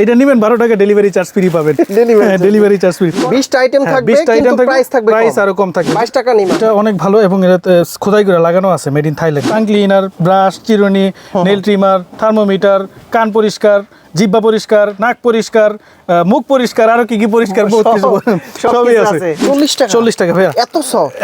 এটা নেবেন 12 টাকা ডেলিভারি চার্জ ফ্রি পাবেন। Delivery charge free. 20টা আইটেম থাকবে কিন্তু প্রাইস থাকবে প্রাইস আরো কম থাকবে। 22 টাকা নিমা। এটা অনেক ভালো এবং এটাতে খোদাই করে লাগানো আছে made in Thailand. Tongue cleaner, brush, চিরুনি, নেল ট্রিমার, থার্মোমিটার, কান পরিষ্কার, জিহ্বা পরিষ্কার, নাক পরিষ্কার, মুখ পরিষ্কার, আরো কি কি পরিষ্কার বহুত কিছু সবই আছে। 40 টাকা ভাইয়া।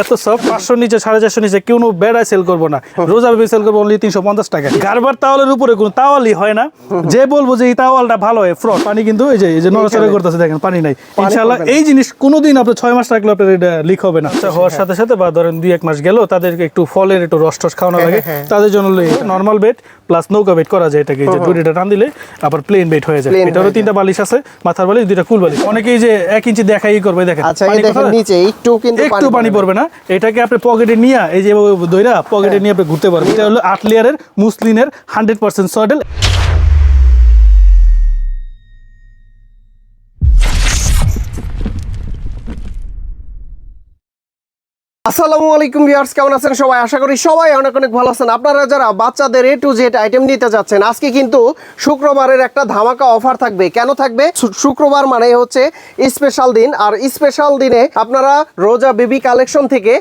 এত সব 500 নিচে 450 নিচে কেউ বেড়ায় সেল করবো না। রোজা বেবি সেল করবো অনলি 350 টাকা। গারবার তাওয়ালের উপরে কোনো তাওয়ালই হয় না যে বলবো যে এই তাওয়ালটা ভালো হয় ফ্রড। পানি কিন্তু এই যে নড়াচড়া করতেছে দেখেন, পানি নাই ইনশাআল্লাহ। এই জিনিস কোনোদিন আপনি 6 মাস রাখলে আপনার এটা লিক হবে না। হওয়ার সাথে সাথে বা ধরেন 2-1 মাস গেল তাদেরকে একটু ফলের একটু রস টস খাওয়ানো লাগে, তাদের জন্য নর্মাল বেড প্লাস নৌকা বেড করা যায়। এটাকে যে দুইটা টান দিলে আবার প্লেন বেড হয়ে যায়। এটারও 3টা বালিশ আছে, মাথার বালিশ 2টা কুল বালিশ। অনেকেই যে 1 ইঞ্চি দেখাই করবে দেখেন, আচ্ছা এই দেখেন নিচে একটু পানি পড়বে না। এটাকে আপনি পকেটে নিয়ে এই যে দইরা পকেটে নিয়ে আপনি ঘুরতে পারবেন। এটা হলো 8 লেয়ারের মুসলিনের 100% সয়েডেল। আসসালামু আলাইকুম ভিউয়ার্স, কেমন আছেন সবাই? আশা করি সবাই অনেক অনেক ভালো আছেন। আপনারা যারা বাচ্চাদের A to Z আইটেম নিতে যাচ্ছেন, আজকে কিন্তু শুক্রবারের একটা ধামাকা অফার থাকবে। কেন থাকবে? শুক্রবার মানে হচ্ছে স্পেশাল দিন, আর স্পেশাল দিনে আপনারা রোজা বেবি কালেকশন থেকে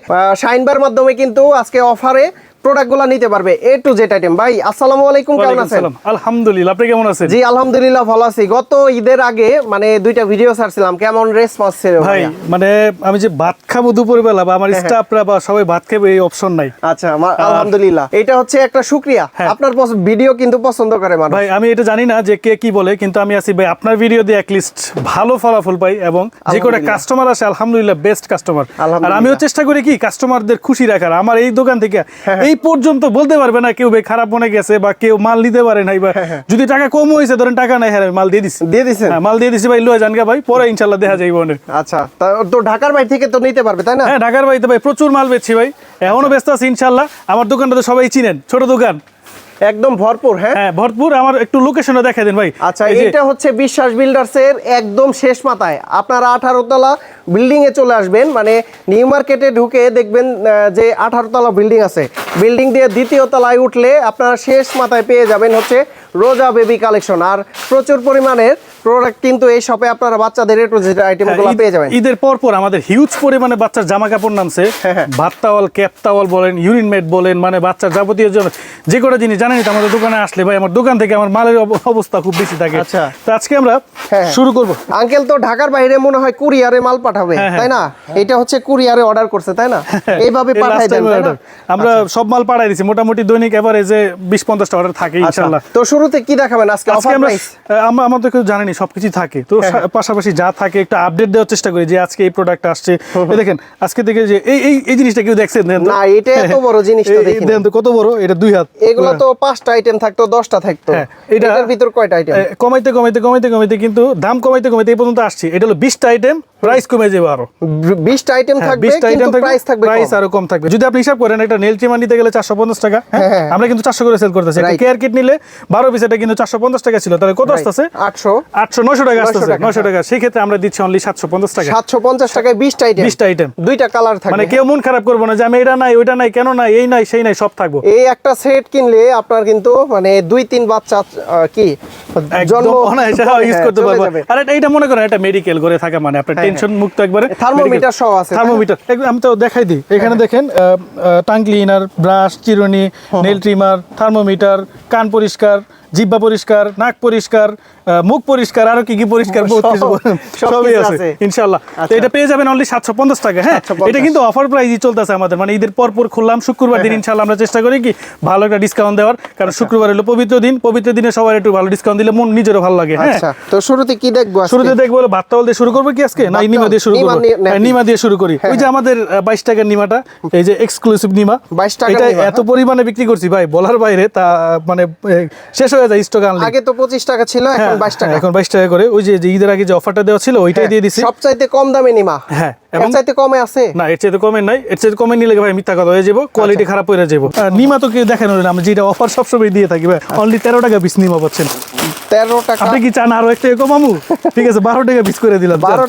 শাইনবার মাধ্যমে কিন্তু আজকে অফারে প্রোডাক্টগুলো নিতে পারবে। A to Z item. ভাই আসসালামু আলাইকুম, কেমন আছেন? আলহামদুলিল্লাহ, আপনি কেমন আছেন? জি আলহামদুলিল্লাহ ভালো আছি। গত ঈদের আগে মানে 2টা ভিডিও ছাড়ছিলাম, কেমন রেসপন্স ছিল ভাই? মানে আমি যে ভাত খাবো দুপুরবেলা বা আমার স্টাফরা বা সবাই ভাত খাবে এই অপশন নাই। আচ্ছা আলহামদুলিল্লাহ, এটা হচ্ছে একটা শুকরিয়া। আপনার ভিডিও কিন্তু পছন্দ করে মানুষ। ভাই আমি এটা জানি না যে কে কি বলে, কিন্তু আমি আছি ভাই আপনার ভিডিও দিয়ে অ্যাটলিস্ট ভালো ফলাফল পাই এবং যে কোটা কাস্টমার আসে আলহামদুলিল্লাহ বেস্ট কাস্টমার। আর আমিও চেষ্টা করি কি কাস্টমারদের খুশি রাখার। আমার এই দোকান থেকে এই পর্যন্ত বলতে পারবে না কেউ ভাই খারাপ মনে গেছে বা কেউ মাল নিতে পারে নাই, বা যদি টাকা কম হয়েছে ধরেন টাকা নাই, হ্যাঁ মাল দিয়ে দিছি মাল দিয়ে দিছি ভাই, লয়ে যান ভাই, পরে ইনশাআল্লাহ দেখা যাইব অনেক। আচ্ছা তো ঢাকার বাইরে থেকে তো নিতে পারবে তাই না? হ্যাঁ ঢাকার বাইরে ভাই প্রচুর মাল বেচছি ভাই, এখনো ব্যস্ত আছি ইনশাআল্লাহ। আমার দোকানটা তো সবাই চিনেন, ছোট দোকান একদম ভরপুর। হ্যাঁ ভরপুর। আমার একটু লোকেশনটা দেখাই দেন ভাই। আচ্ছা এটা হচ্ছে বিশ্বাস বিল্ডার্স এর একদম শেষ মাথায়। আপনারা 18 তলা বিল্ডিং এ চলে আসবেন, মানে নিউ মার্কেটে ঢুকে দেখবেন যে 18 তলা বিল্ডিং আছে। বিল্ডিং দিয়ে 2য় তলায় উঠলে আপনারা শেষ মাথায় পেয়ে যাবেন হচ্ছে রোজা বেবি কালেকশন। আর প্রচুর পরিমাণের প্রোডাক্ট কিন্তু এই শপে আপনারা বাচ্চাদের A to Z আইটেমগুলো পেয়ে যাবেন। ঈদের পর আমাদের হিউজ পরিমাণে বাচ্চার জামা কাপড় নামছে। ভাত তাওয়াল, ক্যাপ তাওয়াল বলেন, ইউরিন ম্যাট বলেন, মানে বাচ্চার যাবতীয় যে কটা জিনিস জানেন তো আমাদের দোকানে আসলে ভাই আমার দোকান থেকে আমার মালের অবস্থা খুব বেশি থাকে। আচ্ছা তো আজকে আমরা শুরু করব। আঙ্কেল তো ঢাকার বাইরে মনে হয় কুরিয়ারে মাল পাঠাবে তাই না? এটা হচ্ছে কুরিয়ারে অর্ডার করছে তাই না? এইভাবে পাঠাই দেন তাই না? আমরা সব মাল পাঠাই দিছি, মোটামুটি দৈনিক এভারেজে 20-50টা অর্ডার থাকে ইনশাআল্লাহ। তো শুরুতে কি দেখাবেন আজকে? অফার প্রাইস আমরা আমাদের কেউ জানেনি সবকিছু থাকে, তো পাশাপাশি যা থাকে একটু আপডেট দেওয়ার চেষ্টা করি যে আজকে এই প্রোডাক্ট আসছে। দেখেন আজকে থেকে যে এই জিনিসটা কেউ দেখছেন না? এটা এত বড় জিনিস তো দেখেন, দেন তো কত বড়, এটা 2 হাত। এগুলো তো 5টা আইটেম থাকতো, 10টা থাকতো, এটার ভিতর কয়টা আইটেম? কমাইতে কিন্তু দাম কমাইতে এই পর্যন্ত আসছে। এটা হলো 20টা আইটেম, প্রাইস কমে যাবে আরো। 20টা আইটেম থাকবে কিন্তু প্রাইস আরো কম থাকবে। যদি আপনি হিসাব করেন একটা নেল ট্রিমার নিতে গেলে 450 টাকা, আমরা কিন্তু 400 করে সেল করতেছি। একটা কেয়ার কিট নিলে 12 পিস, এটা কিন্তু 450 টাকা ছিল, তাহলে কত আসছে? 900 টাকা আসছে। 900 টাকা। সেই ক্ষেত্রে আমরা দিচ্ছি অনলি 750 টাকা। 750 টাকায় 20টা আইটেম, 2টা কালার থাকবে। মানে কেউ মন খারাপ করবে না যে আমি এটা নাই ওইটা নাই, কেন নাই, এই নাই সেই নাই, সব থাকবে। এই একটা সেট কিনলে আপনার কিন্তু মানে 2-3 বাচ্চা কি জন্ম ইউজ করতে পারবে। আর এটা মনে করেন এটা মেডিকেল করে থাকা মানে আপনার টেনশন মুক্ত একবারে। থার্মোমিটার সহ আছে। থার্মোমিটার আমি তো দেখাই দিই। এখানে দেখেন টাং ক্লিনার, ব্রাশ, চিরুনি, নেল ট্রিমার, থার্মোমিটার, কান পরিষ্কার, জিহ্বা পরিষ্কার, নাক পরিষ্কার, মুখ পরিষ্কার, আরো কি কি পরিষ্কার বহুত কিছু সবই আছে ইনশাআল্লাহ। তো এটা পেয়ে যাবেন অনলি 750 টাকা। হ্যাঁ এটা কিন্তু অফার প্রাইসই চলতেছে আমাদের, মানে ঈদের পর খুললাম শুক্রবার দিন ইনশাআল্লাহ। আমরা চেষ্টা করি কি ভালো একটা ডিসকাউন্ট দেওয়ার, কারণ শুক্রবার হলো পবিত্র দিন, পবিত্র দিনে সবার একটু ভালো ডিসকাউন্ট দিলে মন নিজেরও ভালো লাগে। হ্যাঁ তো শুরুতে কি দেখবো? শুরুতে দেখবো ভাত তাওয়াল দিয়ে শুরু করবো কি আজকে, না নিমা দিয়ে শুরু করবো? নিমা দিয়ে শুরু করি। ওই যে আমাদের 22 টাকার নিমাটা, এই যে এক্সক্লুসিভ নিমা, 22 টাকা। এটা এত পরিমাণে বিক্রি করছি ভাই বলার বাইরে, তা মানে শেষ হয়ে যায় স্টক আনলে। আগে তো 25 টাকা ছিল, এখন 22 টাকা। এখন 22 টাকা করে। ওই যে ঈদের আগে যে অফারটা দেওয়া ছিল ওইটাই দিয়ে দিছি। সবচাইতে কম দামে নিমা। হ্যাঁ এর চাইতে কমে আছে না? এর চাইতে কমে নাই। এর চাইতে কমে নিলে ভাই মিথ্যা কথা হয়ে যাবো, কোয়ালিটি খারাপ হয়ে যাবো। নিমা তো কেউ দেখেন না, আমরা যেটা অফার সবসময় দিয়ে থাকি ভাই, অনলি 13 টাকা পিস নিমা পাচ্ছেন। 13 টাকা। আপনি কি চান আরো একটা কমামু? ঠিক আছে 12 টাকা পিস করে দিলাম। 12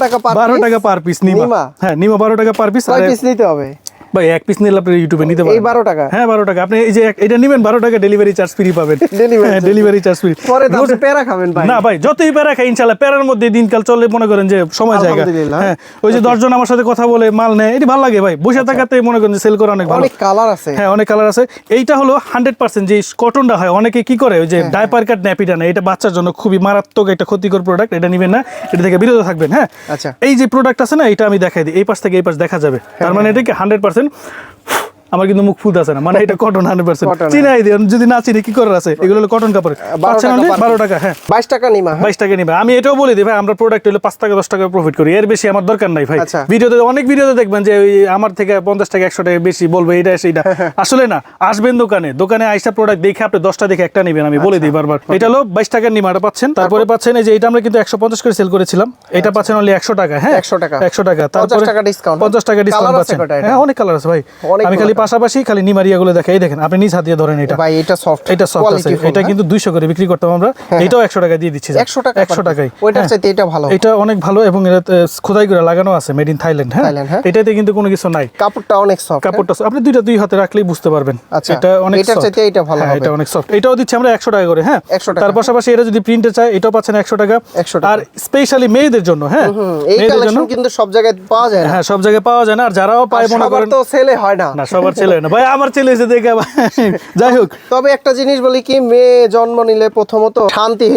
টাকা পার পিস নিমা। হ্যাঁ নিমা 12 টাকা পার পিস। কয় পিস নিতে হবে? ভাই এক পিস নিলে আপনি ইউটিউবে নিতে পারেন এই 12 টাকা? হ্যাঁ 12 টাকা। আপনি এই যে এটা নেবেন 12 টাকা, ডেলিভারি চার্জ ফ্রি পাবেন। Delivery charge free. পরে তো আপনি প্যারা খাবেন ভাই। না ভাই, যতই প্যারা খাই ইনশাআল্লাহ প্যারার মধ্যে দিনকাল চলে, মনে করেন যে সময় জায়গা। আলহামদুলিল্লাহ। হ্যাঁ, ওই যে 10 জন আমার সাথে কথা বলে মাল নেয়, এটি ভালো লাগে ভাই। বসে থাকাতে মনে করেন যে সেল করা অনেক ভালো। অনেক কালার আছে। হ্যাঁ, অনেক কালার আছে। এইটা হলো 100% যে কটনটা হয়, অনেকে কি করে ওই যে ডাইপার কাট ন্যাপিটা নেয়, এটা বাচ্চার জন্য খুবই মারাত্মক একটা ক্ষতিকর প্রোডাক্ট, এটা নেবেন না, এটা থেকে বিরত থাকবেন। হ্যাঁ, আচ্ছা। এই যে প্রোডাক্ট আছে না, এটা আমি দেখাই দিই, এই পাশ থেকে এই পাশ দেখা যাবে, তার মানে এটা কি 100%। আমার কিন্তু মুখ ফুদ আছে না, মানে এটা কটন 100%। চিনাই দিন, যদি না চিনি কি করার আছে, এগুলো হলো কটন কাপড়। 12 টাকা। হ্যাঁ 22 টাকা নিমা। 22 টাকা নিবে। আমি এটাও বলি দিই ভাই, আমরা প্রোডাক্ট হলো 5 টাকা 10 টাকা প্রফিট করি, এর বেশি আমার দরকার নাই ভাই। ভিডিওতে অনেক ভিডিওতে দেখবেন যে ওই আমার থেকে 50 টাকা 100 টাকা বেশি বলবে, এটা সেইটা আসলে না। আসবেন দোকানে আইসা প্রোডাক্ট দেখে আপনি 10টা দেখে একটা নেবেন, আমি বলে দিই বারবার। এটা হলো 22 টাকার নিমাটা পাচ্ছেন। তারপরে পাচ্ছেন এই যে এটা আমরা কিন্তু 150 করে সেল করেছিলাম, এটা পাচ্ছেন অনলি 100 টাকা। হ্যাঁ 100 টাকা। 100 টাকা। তারপরে 50 টাকা ডিসকাউন্ট। 50 টাকা ডিসকাউন্ট পাচ্ছেন। হ্যাঁ, অনেক কালার আছে ভাই। আমি খালি পাশাপাশি খালি নিমারিয়াগুলো দেখাই, দেখেন আপনি নিজ হাত দিয়ে ধরেন, এটা ভাই এটা সফট। এটা সফট আছে। এটা কিন্তু 200 করে বিক্রি করতাম আমরা, এটাও 100 টাকা দিয়ে দিচ্ছি। 100 টাকা। 100 টাকাই। ওইটার চাইতে এটা ভালো। এটা অনেক ভালো এবং এটাতে খোদাই করে লাগানো আছে, মেড ইন থাইল্যান্ড। হ্যাঁ, এটাতে কিন্তু কোনো কিছু নাই। কাপড়টা অনেক সফট। কাপড়টা আপনি দুই হাতে রাখলেই বুঝতে পারবেন। এটা অনেক এটার চাইতে এটা ভালো হবে। এটা অনেক সফট। এটাও দিচ্ছি আমরা 100 টাকা করে। হ্যাঁ, 100 টাকা। তার পাশাপাশি এটা যদি প্রিন্টে চাই, এটাও পাচ্ছেন 100 টাকা। 100 টাকা। আর স্পেশালি মেয়েদের জন্য। হ্যাঁ, এই কালেকশন কিন্তু সব জায়গায় পাওয়া যায় না। হ্যাঁ, সব জায়গায় পাওয়া যায় না। আর যারাও পায় মনে করেন তো ছেলে হয় না। না, সবার ছেলে না ভাই, আমার ছেলে এসে দেখে যাই হোক। তবে একটা জিনিস বলি কি, মেয়ে জন্ম নিলে প্রথমত শান্তি,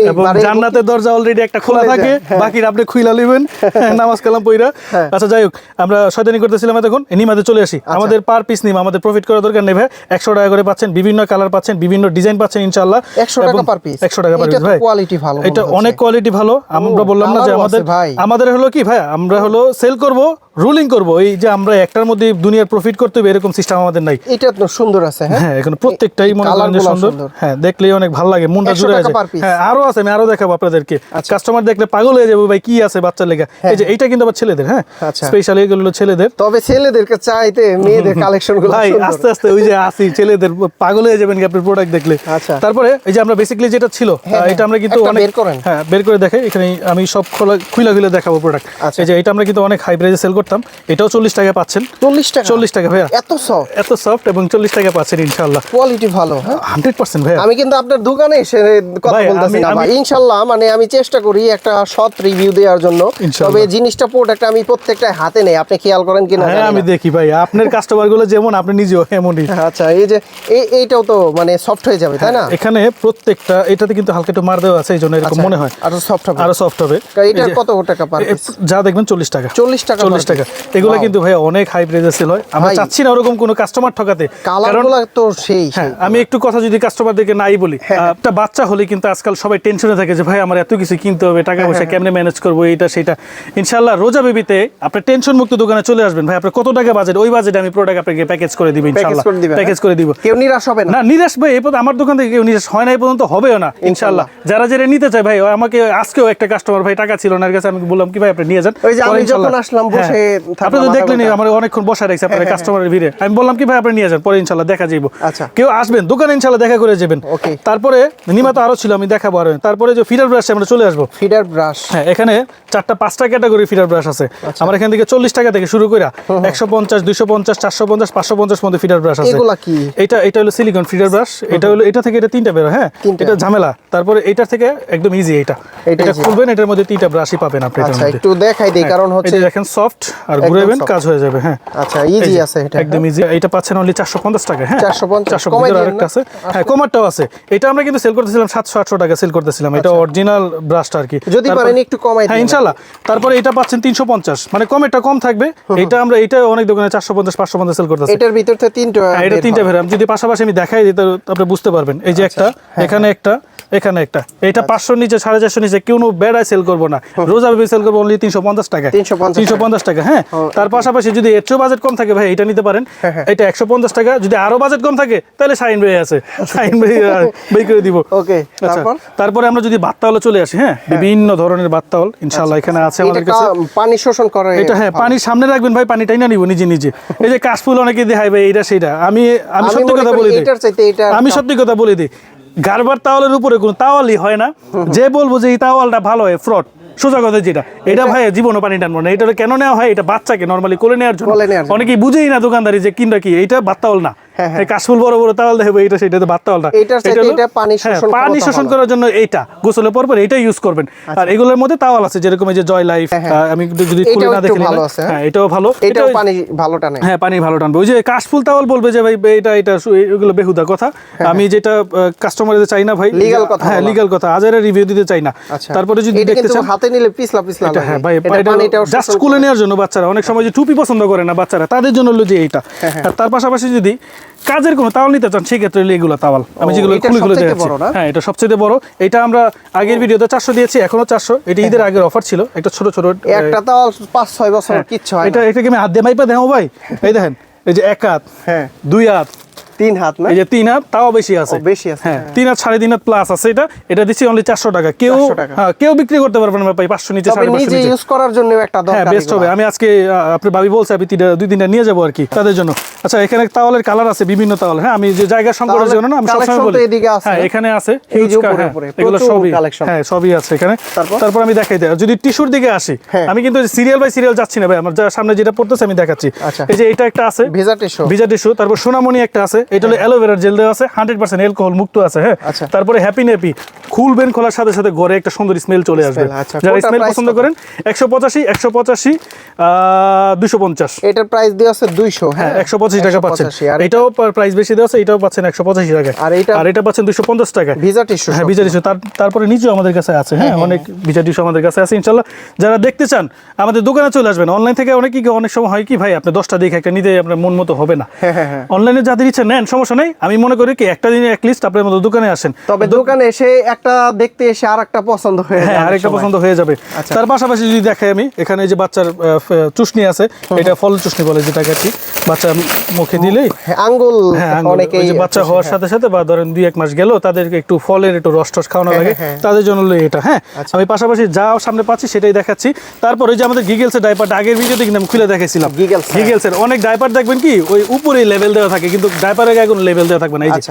জান্নাতের দরজা অলরেডি একটা খোলা থাকে, বাকি আপনি খুইলা নেবেন নামাজ কালাম পইরা। আচ্ছা যাই হোক, আমরা শয়তানি করতেছিলাম এতক্ষণ, নিমাতে চলে আসি। আমাদের পার পিস নিম, আমাদের প্রফিট করার দরকার নেই ভাই। 100 টাকা করে পাচ্ছেন, বিভিন্ন কালার পাচ্ছেন, বিভিন্ন ডিজাইন পাচ্ছেন ইনশাআল্লাহ। 100 টাকা পার পিস। 100 টাকা পার পিস ভাই। কোয়ালিটি ভালো, এটা অনেক কোয়ালিটি ভালো। আমরা বললাম না যে আমাদের হলো কি ভাই, আমরা হলো সেল করব, রুলিং করব, এই যে আমরা একটার মধ্যে দুনিয়ার প্রফিট করতে হবে এরকম সিস্টেম আমাদের নাই। এটা তো সুন্দর আছে। হ্যাঁ, এখন প্রত্যেকটাই মনে করেন যে সুন্দর। হ্যাঁ, দেখলেই অনেক ভালো লাগে, মনটা জুড়ে যায়। হ্যাঁ, আরো আছে, আমি আরো দেখাবো আপনাদেরকে। কাস্টমার দেখলে পাগল হয়ে যাবে ভাই, কি আছে বাচ্চার লেগা। এই যে এইটা কিন্তু আবার ছেলেদের। হ্যাঁ, স্পেশালি এগুলো ছেলেদের। তবে ছেলেদেরকে চাইতে মেয়েদের কালেকশনগুলো ভাই আস্তে আস্তে ওই যে আসি, ছেলেদের পাগল হয়ে যাবেন আপনার প্রোডাক্ট দেখলে। তারপরে এই যে আমরা বেসিক্যালি যেটা ছিল, এটা আমরা কিন্তু অনেক বের করে দেখাই। এখানে আমি সব খুলে দেখাবো প্রোডাক্ট। এই যে এটা আমরা কিন্তু অনেক হাই প্রাইসে সেল করতাম, এটাও 40 টাকা পাচ্ছেন। 40 টাকা ভাইয়া। এত সফট এবং 40 টাকা পাচ্ছেন ইনশাআল্লাহ। কোয়ালিটি ভালো। 100% ভাইয়া। আমি কিন্তু আপনার দোকানে এসে কথা বলতেছি না ভাই, ইনশাআল্লাহ। মানে আমি চেষ্টা করি একটা সৎ রিভিউ দেওয়ার জন্য। তবে জিনিসটা প্রোডাক্ট আমি প্রত্যেকটা হাতে নেই, আপনি খেয়াল করেন কিনা জানি না। আমি দেখি ভাই, আপনার কাস্টমার গুলো যেমন আপনি নিজেও এমনই। আচ্ছা, এই যে এইটাও তো মানে সফট হয়ে যাবে, তাই না? এখানে প্রত্যেকটা এটাতে কিন্তু হালকা একটু মার দেওয়া আছে, এইজন্য এরকম মনে হয়। আরো সফট হবে। এটা কত টাকা পার পিস? যা দেখবেন 40 টাকা। 40 টাকা। এগুলো কিন্তু ভাই অনেক হাই প্রাইসে সেল হয়। আমরা চাচ্ছি না ওরকম কোনো কাস্টমার ঠকাতে। কালারগুলো তো সেই। হ্যাঁ, আমি একটু কথা যদি কাস্টমারদেরকে নাই বলি, একটা বাচ্চা হলে কিন্তু আজকাল সবাই টেনশনে থাকে যে ভাই আমার এত কিছু কিনতে হবে, টাকা পয়সা কেমনে ম্যানেজ করবো, এটা সেটা। ইনশাআল্লাহ রোজা বেবিতে আপনি টেনশন মুক্ত দোকানে চলে আসবেন ভাই। আপনার কত টাকা বাজেট, ওই বাজেটে আমি প্রোডাক্ট আপনাকে প্যাকেজ করে দিব ইনশাআল্লাহ। প্যাকেজ করে দিব, কেউ নিরাশ হবে না। না, নিরাশ ভাই এই আমার দোকান থেকে কেউ নিরাশ হয় না, এই পর্যন্ত হবেও না ইনশাআল্লাহ। যারা নিতে চায় ভাই, আমাকে আজকেও একটা কাস্টমার ভাই টাকা ছিল না এর কাছে, আমি বললাম কি ভাই আপনি নিয়ে যান। ওই যে আমি যখন আসলাম বসে আপনি তো দেখলেন আমার অনেকক্ষণ বসা রাখছে আপনার কাস্টমারের ভিড়ে। আমি বললাম কি ভাই আপনি নিয়ে যান, পরে ইনশাআল্লাহ দেখা যাইব। কেউ আসবেন দোকানে ইনশাআল্লাহ দেখা করে যাবেন। তারপরে নিমা তো আরো ছিল, আমি দেখাবো আরো। তারপরে যে ফিডার ব্রাশ আমরা চলে আসবো। ফিডার ব্রাশ, হ্যাঁ, এখানে 4-5টা ক্যাটাগরি ফিডার ব্রাশ আছে। আমার এখান থেকে 40 টাকা থেকে শুরু করে 150, 250, 450, 550 মধ্যে ফিডার ব্রাশ আছে। এগুলা কি? এটা হলো সিলিকন ফিডার ব্রাশ। এটা থেকে এটা 3টা বের। হ্যাঁ, এটা ঝামেলা। তারপরে এটা থেকে একদম ইজি। এটা খুলবেন, এটার মধ্যে 3টা ব্রাশই পাবেন আপনি। আচ্ছা, একটু দেখাই দেই, কারণ হচ্ছে দেখেন সফট, আর ঘুরাবেন কাজ হয়ে যাবে। হ্যাঁ, আচ্ছা, ইজি আছে এটা, একদম ইজি। এটা পাচ্ছেন অনলি 450 টাকা। হ্যাঁ, 450 কমাই আরেকটা আছে। হ্যাঁ, কমারটাও আছে। এটা আমরা কিন্তু সেল করতেছিলাম 700-800 টাকা সেল করতেছিলাম। এটা অরিজিনাল ব্রাশটা আর কি। যদি পারেন একটু কমাই দিন। হ্যাঁ, ইনশাআল্লাহ। তারপরে এটা পাচ্ছেন 350, মানে কমেরটা কম থাকবে। এটা অনেক দোকানে 450-550 সেল করতেছে। এটার ভিতর থেকে 3টা। হ্যাঁ, এটা 3টা ভেরিয়েন্ট। আমি যদি পাশাপাশি আমি দেখাই দিই তাহলে আপনি বুঝতে পারবেন। এই যে একটা, এখানে একটা, এখানে একটা। এটা 500 নিচে, 450 নিচে কোনো বেড়ায় সেল করবো না। রোজা বেবি সেল করবো অনলি 350 টাকা। 350 টাকা। হ্যাঁ, তার পাশাপাশি যদি এর চেয়ে বাজেট কম থাকে ভাই, এটা নিতে পারেন। এটা 150 টাকা। যদি আরো বাজেট কম থাকে তাহলে শাইন ভাই আছে, শাইন ভাই করে দিব। ওকে, তারপরে আমরা যদি ভাত তাওয়ালে চলে আসি। হ্যাঁ, বিভিন্ন ধরনের ভাত তাওয়াল ইনশাআল্লাহ এখানে আছে আমাদের কাছে। পানি শোষণ করে এটা। হ্যাঁ, পানি সামনে রাখবেন ভাই, পানিটাই না নিব নিজে। এই যে কাশফুল অনেকে দেখায় ভাই, এটা সেটা। আমি সত্যি কথা বলি দিই, আমি সত্যি কথা বলে দিই, গারবার তাওয়ালের উপরে কোনো তাওয়ালই হয় না যে বলবো যে এই তাওয়ালটা ভালো হয়, ফ্রড। সোজা কথা যেটা এটা ভাই জীবনও পানি টানবো না। এটা কেন নেওয়া হয়, এটা বাচ্চাকে নর্মালি কোলে নেওয়ার জন্য। অনেকেই বুঝেই না দোকানদারি যে কিনটা কি, এটা ভাত তাওয়াল না, কাশফুল বড় বড় তাওয়াল দেখবে, এটা সেটাতে ভাত তাওয়াল না, এটা পানি শোষণ করার জন্য। এটা গোসলের পর এটা ইউজ করবেন। আর এগুলোর মধ্যে তাওয়াল আছে যেরকম এই যে জয় লাইফ, আমি যদি খুলে না দেখি, হ্যাঁ এটাও ভালো, এটাও পানি ভালো টানে, হ্যাঁ পানি ভালো টানবে। ওই যে কাশফুল তাওয়াল বলবে যে ভাই এটা এগুলো বেহুদা কথা, আমি যেটা কাস্টমারদের চাই না ভাই, লিগ্যাল কথা, হ্যাঁ লিগ্যাল কথা, আজারে রিভিউ দিতে চাই না। তারপরে যদি দেখতে চান হাতে নিলে পিছলা পিছলা লাগে, হ্যাঁ ভাই এটা জাস্ট কুলে নেওয়ার জন্য বাচ্চারা অনেক সময় যে টুপি পছন্দ করে না বাচ্চারা, তাদের জন্য হলো যে এইটা। আর তার পাশাপাশি যদি কাজের কোনো তাওয়াল নিতে চান সেক্ষেত্রে এগুলো তাওয়াল আমি যেগুলো খুলে দেখাচ্ছি, হ্যাঁ এটা সবচেয়ে বড়। এটা আমরা আগের ভিডিওতে 400 দিয়েছি, এখনো 400। এটা ঈদের আগের অফার ছিল, একটা ছোট ছোট একটা তাওয়াল 5-6 বছর কিচ্ছু হয় না। এটা কি আমি হাত দিয়ে মাইপা দেখাবো ভাই? এই দেখেন, এই যে 1 হাত, হ্যাঁ 2 হাত, 3 হাত না, এই যে 3 হাত, তাও বেশি আছে, বেশি আছে, হ্যাঁ 3 হাত 3.5 হাত প্লাস আছে। এটা দিচ্ছি অনলি 400 টাকা। কেউ বিক্রি করতে পারবে না ভাই 500 নিচে, 550 নিচে ইউজ করার জন্য একটা দরকার, হ্যাঁ বেস্ট হবে। আমি আজকে আপনার ভাবি বলছে আমি 2-3টা নিয়ে যাবো আর কি তাদের জন্য। আচ্ছা এখানে তাওয়ালের কালার আছে বিভিন্ন তাওয়াল, হ্যাঁ আমি যে জায়গা সংকটের জন্য না আমি সবসময় বলি, হ্যাঁ এখানে আছে হিউজ, এগুলো সবই, হ্যাঁ সবই আছে এখানে। তারপর আমি দেখাই দেই, যদি টিস্যুর দিকে আসি, আমি কিন্তু সিরিয়াল বাই সিরিয়াল যাচ্ছি না ভাই, আমার সামনে যেটা পড়তেছে আমি দেখাচ্ছি। এই যে এটা একটা আছে ভিজা টিস্যু, তারপর সোনামণি একটা আছে, এটা হলো অ্যালোভেরার জেল দেওয়া আছে, 100% অ্যালকোহল মুক্ত আছে, হ্যাঁ। তারপরে হ্যাপি নেপি খুলবেন, খোলার সাথে সাথে ঘরে একটা সুন্দর স্মেল চলে আসবে। যারা স্মেল পছন্দ করেন 185, 250। এটার প্রাইস দেওয়া আছে 200, হ্যাঁ 185 টাকা পাচ্ছেন। এটাও প্রাইস বেশি দেওয়া আছে, এটাও পাচ্ছেন 185 টাকা, আর এটা পাচ্ছেন 250 টাকা ভিজা টিস্যু, হ্যাঁ ভিজা টিস্যু। তারপরে নিচেও আমাদের কাছে আছে, হ্যাঁ অনেক ভিজা টিস্যু আমাদের কাছে আছে। ইনশাআল্লাহ যারা দেখতে চান আমাদের দোকানে চলে আসবেন। অনলাইন থেকে অনেক সময় হয় কি ভাই, আপনি 10টা দেখে একটা নিতে আপনার মন মতো হবে না, অনলাইনে যাদের ইচ্ছা নেন সমস্যা নেই। আমি মনে করি কি একটা দিনে লিস্ট আপনার মতো দোকানে আসেন, তবে দোকানে এসে একটা দেখতে এসে আরেকটা পছন্দ হয়ে যাবে, হ্যাঁ আরেকটা পছন্দ হয়ে যাবে। তার পাশাপাশি যদি দেখাই আমি এখানে যে বাচ্চার চুষনি আছে, এটা ফল চুষনি বলে, যেটাকে আর কি বাচ্চা মুখে দিলেই আঙ্গুল, অনেকেই যে বাচ্চা হওয়ার সাথে সাথে বা ধরেন 2-1 মাস গেল তাদেরকে একটু ফলের একটু রস টস খাওয়ানো লাগে, তাদের জন্য এটা। হ্যাঁ আমি পাশাপাশি যা সামনে পাচ্ছি সেটাই দেখাচ্ছি। তারপরে যে আমাদের গিগলসের ডাইপারটা আগের ভিডিওতে কিন্তু আমি খুলে দেখাইছিলাম, গিগলসের অনেক ডাইপার দেখবেন কি ওই উপরে লেভেল দেওয়া থাকে, কিন্তু ডাইপারের গায়ে কোনো লেভেল দেওয়া থাকবে না। এই যে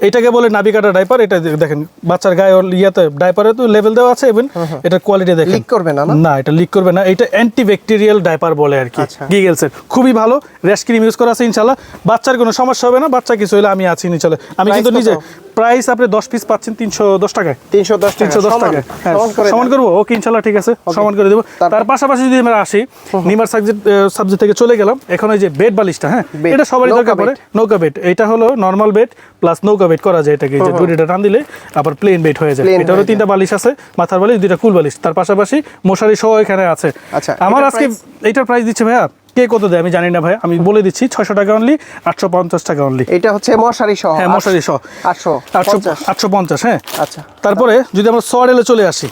এটাকে বলে নাভি কাটা ডাইপার, এটা দেখেন বাচ্চার গায়ে ইয়াতে ডাইপারে তো লেভেল দেওয়া আছে, এবং এটার কোয়ালিটি দেখেন লিক করবে না, না এটা লিক করবে না। এটা অ্যান্টিব্যাকটেরিয়াল ডাইপার বলে আর কি গিগলসের, খুবই ভালো। র্যাশ ক্রিম ইউজ করা আছে, ইনশাআল্লাহ বাচ্চার কোনো সমস্যা হবে না। বাচ্চা কিছু হলে আমি আছি ইনশাআল্লাহ। আমি কিন্তু নিজে প্রাইস আপনি 10 পিস পাচ্ছেন 310 টাকায়, 310 টাকায় সমান করবো। ওকে ইনশাআল্লাহ ঠিক আছে, সমান করে দেবো। তার পাশাপাশি যদি আমরা আসি নিমার সাবজেক্ট থেকে চলে গেলাম, এখন এই যে বেড বালিশটা, হ্যাঁ এটা সবারই দরকার পড়ে, নৌকা বেড। এটা হলো নর্মাল বেড প্লাস নৌকা বেড করা যায় এটাকে, যে দুইটা টান দিলে আবার প্লেন বেড হয়ে যায়। এটারও 3টা বালিশ আছে, মাথার বালিশ 2টা কুল বালিশ, তার পাশাপাশি মশারি সহ এখানে আছে। আমার আজকে এইটার প্রাইস দিচ্ছে ভাইয়া কে কত দেয় আমি জানি না ভাই, আমি বলে দিচ্ছি 600 টাকা অনলি, 850 টাকা অনলি। এটা হচ্ছে মশারি সহ, হ্যাঁ মশারি সহ 850, হ্যাঁ। আচ্ছা তারপরে যদি আমরা সোয়াডেলে চলে আসি,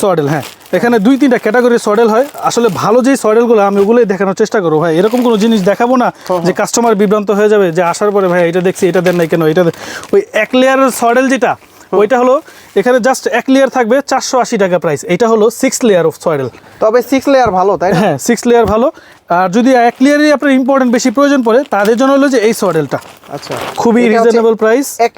সোয়াডেল, হ্যাঁ এখানে 2-3টা ক্যাটাগরি সোয়াডেল হয়। আসলে ভালো যে সোয়াডেলগুলো আমি ওগুলোই দেখানোর চেষ্টা করবো ভাই, এরকম কোনো জিনিস দেখাবো না যে কাস্টমার বিভ্রান্ত হয়ে যাবে যে আসার পরে ভাই এটা দেখছি এটা দেন নাই কেন, এটা ওই 1 লেয়ারের সোয়াডেল যেটা ওইটা হলো এখানে জাস্ট 1 লেয়ার থাকবে 480 টাকা প্রাইস। এটা হলো 6 লেয়ার অফ সোয়াডেল, তবে 6 লেয়ার ভালো, তাই না? হ্যাঁ 6 লেয়ার ভালো। আর যদি 1 লেয়ারই আপনার ইম্পর্টেন্ট বেশি প্রয়োজন পড়ে তাদের জন্য হলো যে এই সোয়াডেলটা, আচ্ছা খুবই রিজনেবল প্রাইস, 1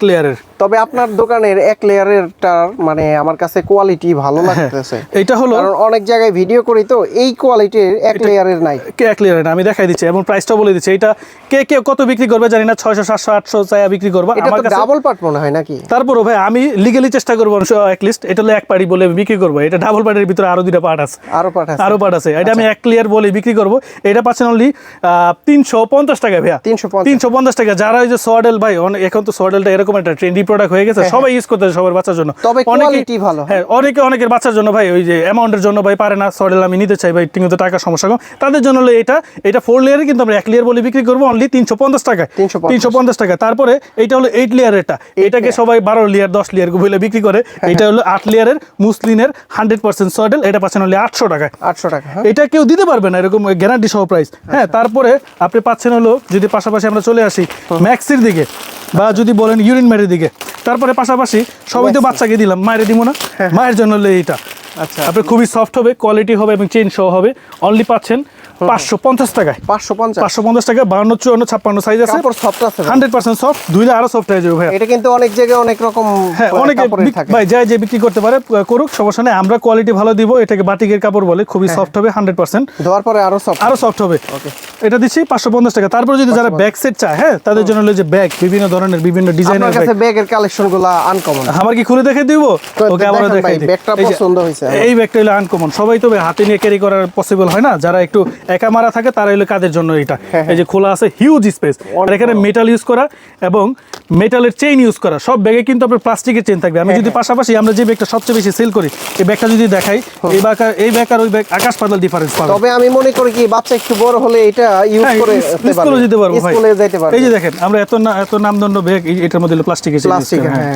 লেয়ারের। তবে আপনার দোকানের 1 লেয়ারেরটার মানে আমার কাছে কোয়ালিটি ভালো লাগতেছে। এটা হলো কারণ অনেক জায়গায় ভিডিও করি তো এই কোয়ালিটির 1 লেয়ারের নাই, 1 লেয়ারের না। আমি দেখাই দিচ্ছি এবং প্রাইসটাও বলে দিচ্ছি। এটা কে কত বিক্রি করবে জানি না, 600 700 800 চাইয়া বিক্রি করবে। আমার কাছে ডাবল পার্ট মনে হয় নাকি? তারপরও ভাই আমি লিগ্যালি চেষ্টা করব at least এটা হলো 1 পার্টি বলে বিক্রি করব। এটা ডাবল পার্টের ভিতরে আরো 2টা পার্ট আছে, আরো পার্ট আছে। এটা আমি 1 লেয়ার বলে বিক্রি করব। এটা পাচ্ছেন অনলি 350 টাকা ভাইয়া, 350 টাকা। যারা ওই যে সোয়াডেল ভাই, এখন তো সোয়াডেলটা এরকম একটা ট্রেন্ডি প্রোডাক্ট হয়ে গেছে, সবাই ইউজ করতেছে সবার বাচ্চার জন্য। তবে কোয়ালিটি ভালো, হ্যাঁ অনেকের বাচ্চার জন্য ভাই ওই যে অ্যামাউন্টের জন্য ভাই পারে না সোয়াডেল আমি নিতে চাই ভাই, ঠিকমতো টাকা সমস্যা কম, তাদের জন্য হলো এটা 4 লেয়ারে কিন্তু আমরা 1 লেয়ার বলে বিক্রি করব অনলি 350 টাকায়, 350 টাকা। তারপরে এটা হলো 8 লেয়ারেরটা, এটাকে সবাই 12 লেয়ার 10 লেয়ার বলে বিক্রি করে। এটা হলো 8 লেয়ারের মুসলিনের 100% সোয়াডেল, এটা পাচ্ছেন হলো 800 টাকায়। এটা কেউ দিতে পারবে না এরকম গ্যারান্টি সহ প্রাইস, হ্যাঁ। তারপরে আপনি পাচ্ছেন হলো যদি পাশাপাশি আমরা চলে আসি ম্যাক্সির দিকে বা যদি বলেন ইউরিন ম্যারের দিকে, তারপরে পাশাপাশি সবাই তো বাচ্চাকে দিলাম, মায়ের দিব না, মায়ের জন্য হলো এইটা। আচ্ছা আপনি খুবই সফট হবে, কোয়ালিটি হবে এবং চেইন সহ হবে। অনলি পাচ্ছেন 550 টাকায়। 550 টাকা 52 54 56 সাইজ আছে, কাপড় সফট আছে 100% সফট, ধুইলে আরো সফট হয়ে যাবে ভাই। এটা কিন্তু অনেক জায়গায় অনেক রকম হ্যাঁ, অনেকে থাকে ভাই যায় যে বিক্রি করতে পারে করুক, সমস্যা নেই। আমরা কোয়ালিটি ভালো দিব, এটাকে বাটিকের কাপড় বলে, খুবই সফট হবে 100%, ধোয়ার পরে আরো সফট হবে। এটা দিচ্ছি 550 টাকা। তারপর যদি যারা ব্যাগ সেট চায়, হ্যাঁ, তাদের জন্য হলো যে ব্যাগ, বিভিন্ন ধরনের বিভিন্ন ডিজাইনের আপনার কাছে ব্যাগের কালেকশনগুলো আনকমন। আমার কি খুলে দেখে দিব? ওকে, আমরা দেখাই দিই। ব্যাগটা পছন্দ হইছে। এই ব্যাগটা হলো আনকমন, সবাই তো হাতে নিয়ে ক্যারি করার পসিবল হয় না, যারা একটু একা মারা থাকে তারা হলো কাদের জন্য এটা। এই যে খোলা আছে, হিউজ স্পেস, আর এখানে মেটাল ইউজ করা এবং মেটালের চেইন ইউজ করা। সব ব্যাগে কিন্তু আপনার প্লাস্টিকের চেইন থাকবে। আমি যদি পাশাপাশি আমরা যে ব্যাগটা সবচেয়ে বেশি সেল করি, এই ব্যাগটা যদি দেখাই, এই ব্যাগ আর ওই ব্যাগ আকাশ পাতাল ডিফারেন্স পাবে। তবে আমি মনে করি কি বাচ্চা একটু বড় হলে এটা ইউজ করে যেতে পারবো ভাই। স্কুলে যেতে পারবে। এই যে দেখেন, আমরা এত নামদন্ড ব্যাগ, এটার মধ্যে প্লাস্টিকের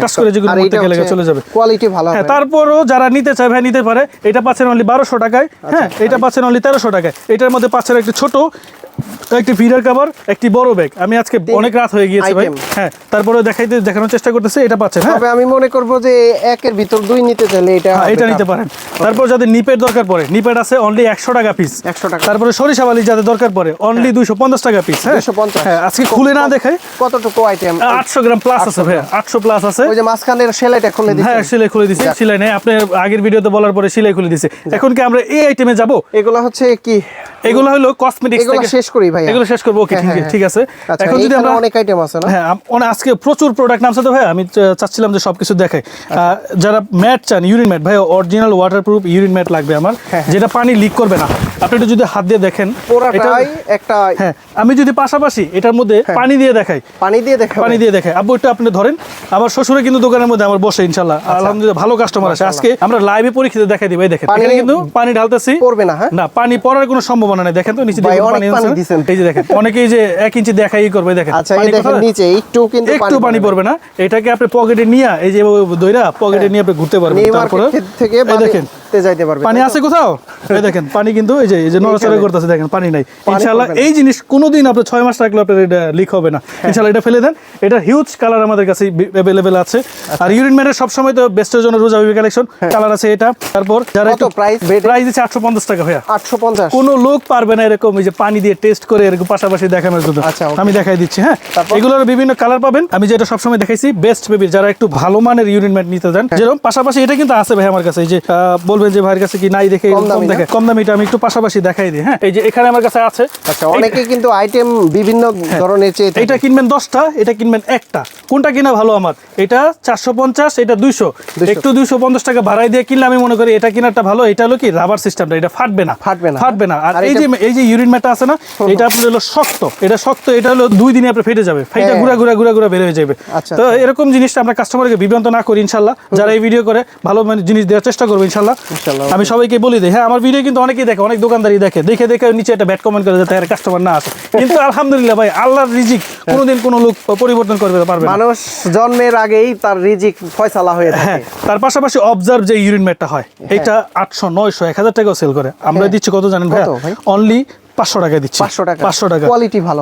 টাচ করে যেগুলো মধ্যে গেলে চলে যাবে, কোয়ালিটি ভালো হ্যাঁ। হবে। তারপরও যারা নিতে চায় ভাই নিতে পারে। এটা পাচ্ছেন অনলি 1200 টাকায়, হ্যাঁ। এটা পাচ্ছেন অনলি 1300 টাকায়। এটার মধ্যে পাচ্ছেন একটি ছোট, একটি ফিডার কভার, একটি বড় ব্যাগ। আমি আজকে অনেক রাত হয়ে গিয়েছে ভাই, হ্যাঁ, তারপরে দেখানোর চেষ্টা করতেছি। এটা পাচ্ছেন, হ্যাঁ। তবে আমি মনে করব যে একের ভিতর দুই নিতে চাইলে এটা নিতে পারেন। তারপর যাদের নিপের দরকার পড়ে, নিপের আছে অনলি 100 টাকা পিস, 100 টাকা। তারপরে সরিষা বালি যাদের দরকার পড়ে অনলি 250 টাকা পিস, হ্যাঁ। 250, হ্যাঁ, আজকে খুলে না দেখাই কতটুকু আইটেম। 800 গ্রাম প্লাস আছে ভাই, 800 প্লাস আছে। ওই যে মাঝখানের সেলাইটা খুলে দিয়েছে। হ্যাঁ, সেলাই খুলে দিছি। সেলাই নেই, আপনি আগের ভিডিওতে বলার পরে সেলাই খুলে দিছে। এখন কি আমরা এই আইটেমে যাব? এগুলো হচ্ছে কি, এগুলো হলো কসমেটিক্স। এগুলো শেষ করি ভাই, এগুলো শেষ করব। ওকে, ঠিক আছে। এখন যদি আমরা অনেক আইটেম আছে না? হ্যাঁ, আজকে প্রচুর প্রোডাক্ট নামছে তো ভাই, আমি চাচ্ছিলাম যে সবকিছু দেখাই। যারা ম্যাট চান, ইউরিন ম্যাট ভাই, অরিজিনাল ওয়াটারপ্রুফ ইউরিন ম্যাট লাগবে আমার, যেটা পানি লিক করবে না। আপনি একটু যদি হাত দিয়ে দেখেন, পুরোটাই একটা, হ্যাঁ। আমি যদি পাশাপাশি এটার মধ্যে পানি দিয়ে দেখাই, পানি দিয়ে দেখাই, আব্বু একটু আপনি ধরেন। আমার শ্বশুরে কিন্তু দোকানের মধ্যে আমার বসে, ইনশাআল্লাহ আলহামদুলিল্লাহ ভালো কাস্টমার আছে। আজকে আমরা লাইভে পরীক্ষিত দেখাই দিই ভাই। দেখেন এখানে কিন্তু পানি ঢালতেছি, পড়বে না, হ্যাঁ, না, পানি পড়ার কোনো সম্ভাবনা নেই। দেখেন তো নিচে দিয়ে পানি আছে, এই যে দেখেন, অনেকেই যে 1 ইঞ্চি দেখাই করবে, দেখেন। আচ্ছা, এই দেখেন নিচে একটু পানি পড়বে না। এটাকে আপনি পকেটে নিয়ে, এই যে দইরা পকেটে নিয়ে আপনি ঘুরতে পারবেন। তারপরে থেকে দেখেন যাইতে পারবে, পানি আছে কোথাও, এই দেখেন পানি কিন্তু এই যে নড়াচড়া করতেছে, দেখেন পানি নাই। ইনশাআল্লাহ এই জিনিস কোনোদিন আপনি 6 মাস রাখলে আপনার এটা লিক হবে না, ইনশাআল্লাহ। এটা ফেলে দেন। এটা হিউজ কালার আমাদের কাছে अवेलेबल আছে। আর ইউরিন ম্যাটের সব সময় তো বেস্টের জন্য রোজা বেবি কালেকশন কালার আছে এটা। তারপর যারা কত প্রাইস দিচ্ছে 850 টাকা ভাইয়া। 850। কোনো লোক পারবে না এরকম এই যে পানি দিয়ে টেস্ট করে এরকম পাশাপাশি দেখানোর জন্য। আমি দেখাই দিচ্ছি, হ্যাঁ। এগুলোর বিভিন্ন কালার পাবেন। আমি যেটা সবসময় দেখাইছি বেস্ট বেবির, যারা একটু ভালো মানের ইউরিন ম্যাট নিতে চান, যেরকম পাশাপাশি এটা কিন্তু আছে ভাই আমার কাছে। এই যে বলবেন যে ভাইয়ের কাছে কি নাই, দেখে কম দামিটা আমি একটু পাশাপাশি দেখাই দিই, হ্যাঁ। এই যে এখানে আমার কাছে আছে। আচ্ছা, অনেকে কিন্তু আইটেম বিভিন্ন ধরনের চেয়ে এটা কিনবেন 10টা, এটা কিনবেন একটা, কোনটা কিনা ভালো আমার? এটা 450, এটা 200, একটু 250 টাকা ভাড়াই দিয়ে কিনলে আমি মনে করি এটা কিনারটা ভালো। এটা হলো কি রাবার সিস্টেমটা, এটা ফাটবে না। আর এই যে ইউরিন ম্যাটটা আছে না, এটা আপনার হলো শক্ত, এটা হলো 2 দিনে আপনি ফেটে যাবে, ফাইটা গুড়া বের হয়ে যাবে। তো এরকম জিনিসটা আমরা কাস্টমারকে বিভ্রান্ত না করি ইনশাআল্লাহ। যারা এই ভিডিও করে ভালো মানে জিনিস দেওয়ার চেষ্টা করবো ইনশাআল্লাহ। আমি সবাইকে বলি দিই, হ্যাঁ, আমার ভিডিও কিন্তু অনেকেই দেখে, অনেক দোকানদারি দেখে নিচে একটা ব্যাড কমেন্ট করে যাতে কাস্টমার না আসে। কিন্তু আলহামদুলিল্লাহ ভাই, আল্লাহর রিজিক কোনোদিন কোনো লোক পরিবর্তন করবে পারবে না। মানুষ জন্মের আগেই তার রিজিক ফয়সালা হয়ে থাকে। হ্যাঁ, তার পাশাপাশি অবজার্ভ যে ইউরিন ম্যাটটা হয়, এটা 800, 900, 1000 টাকাও সেল করে। আমরা দিচ্ছি কত জানেন ভাই? অনলি 500 টাকা দিচ্ছি। 500 টাকা,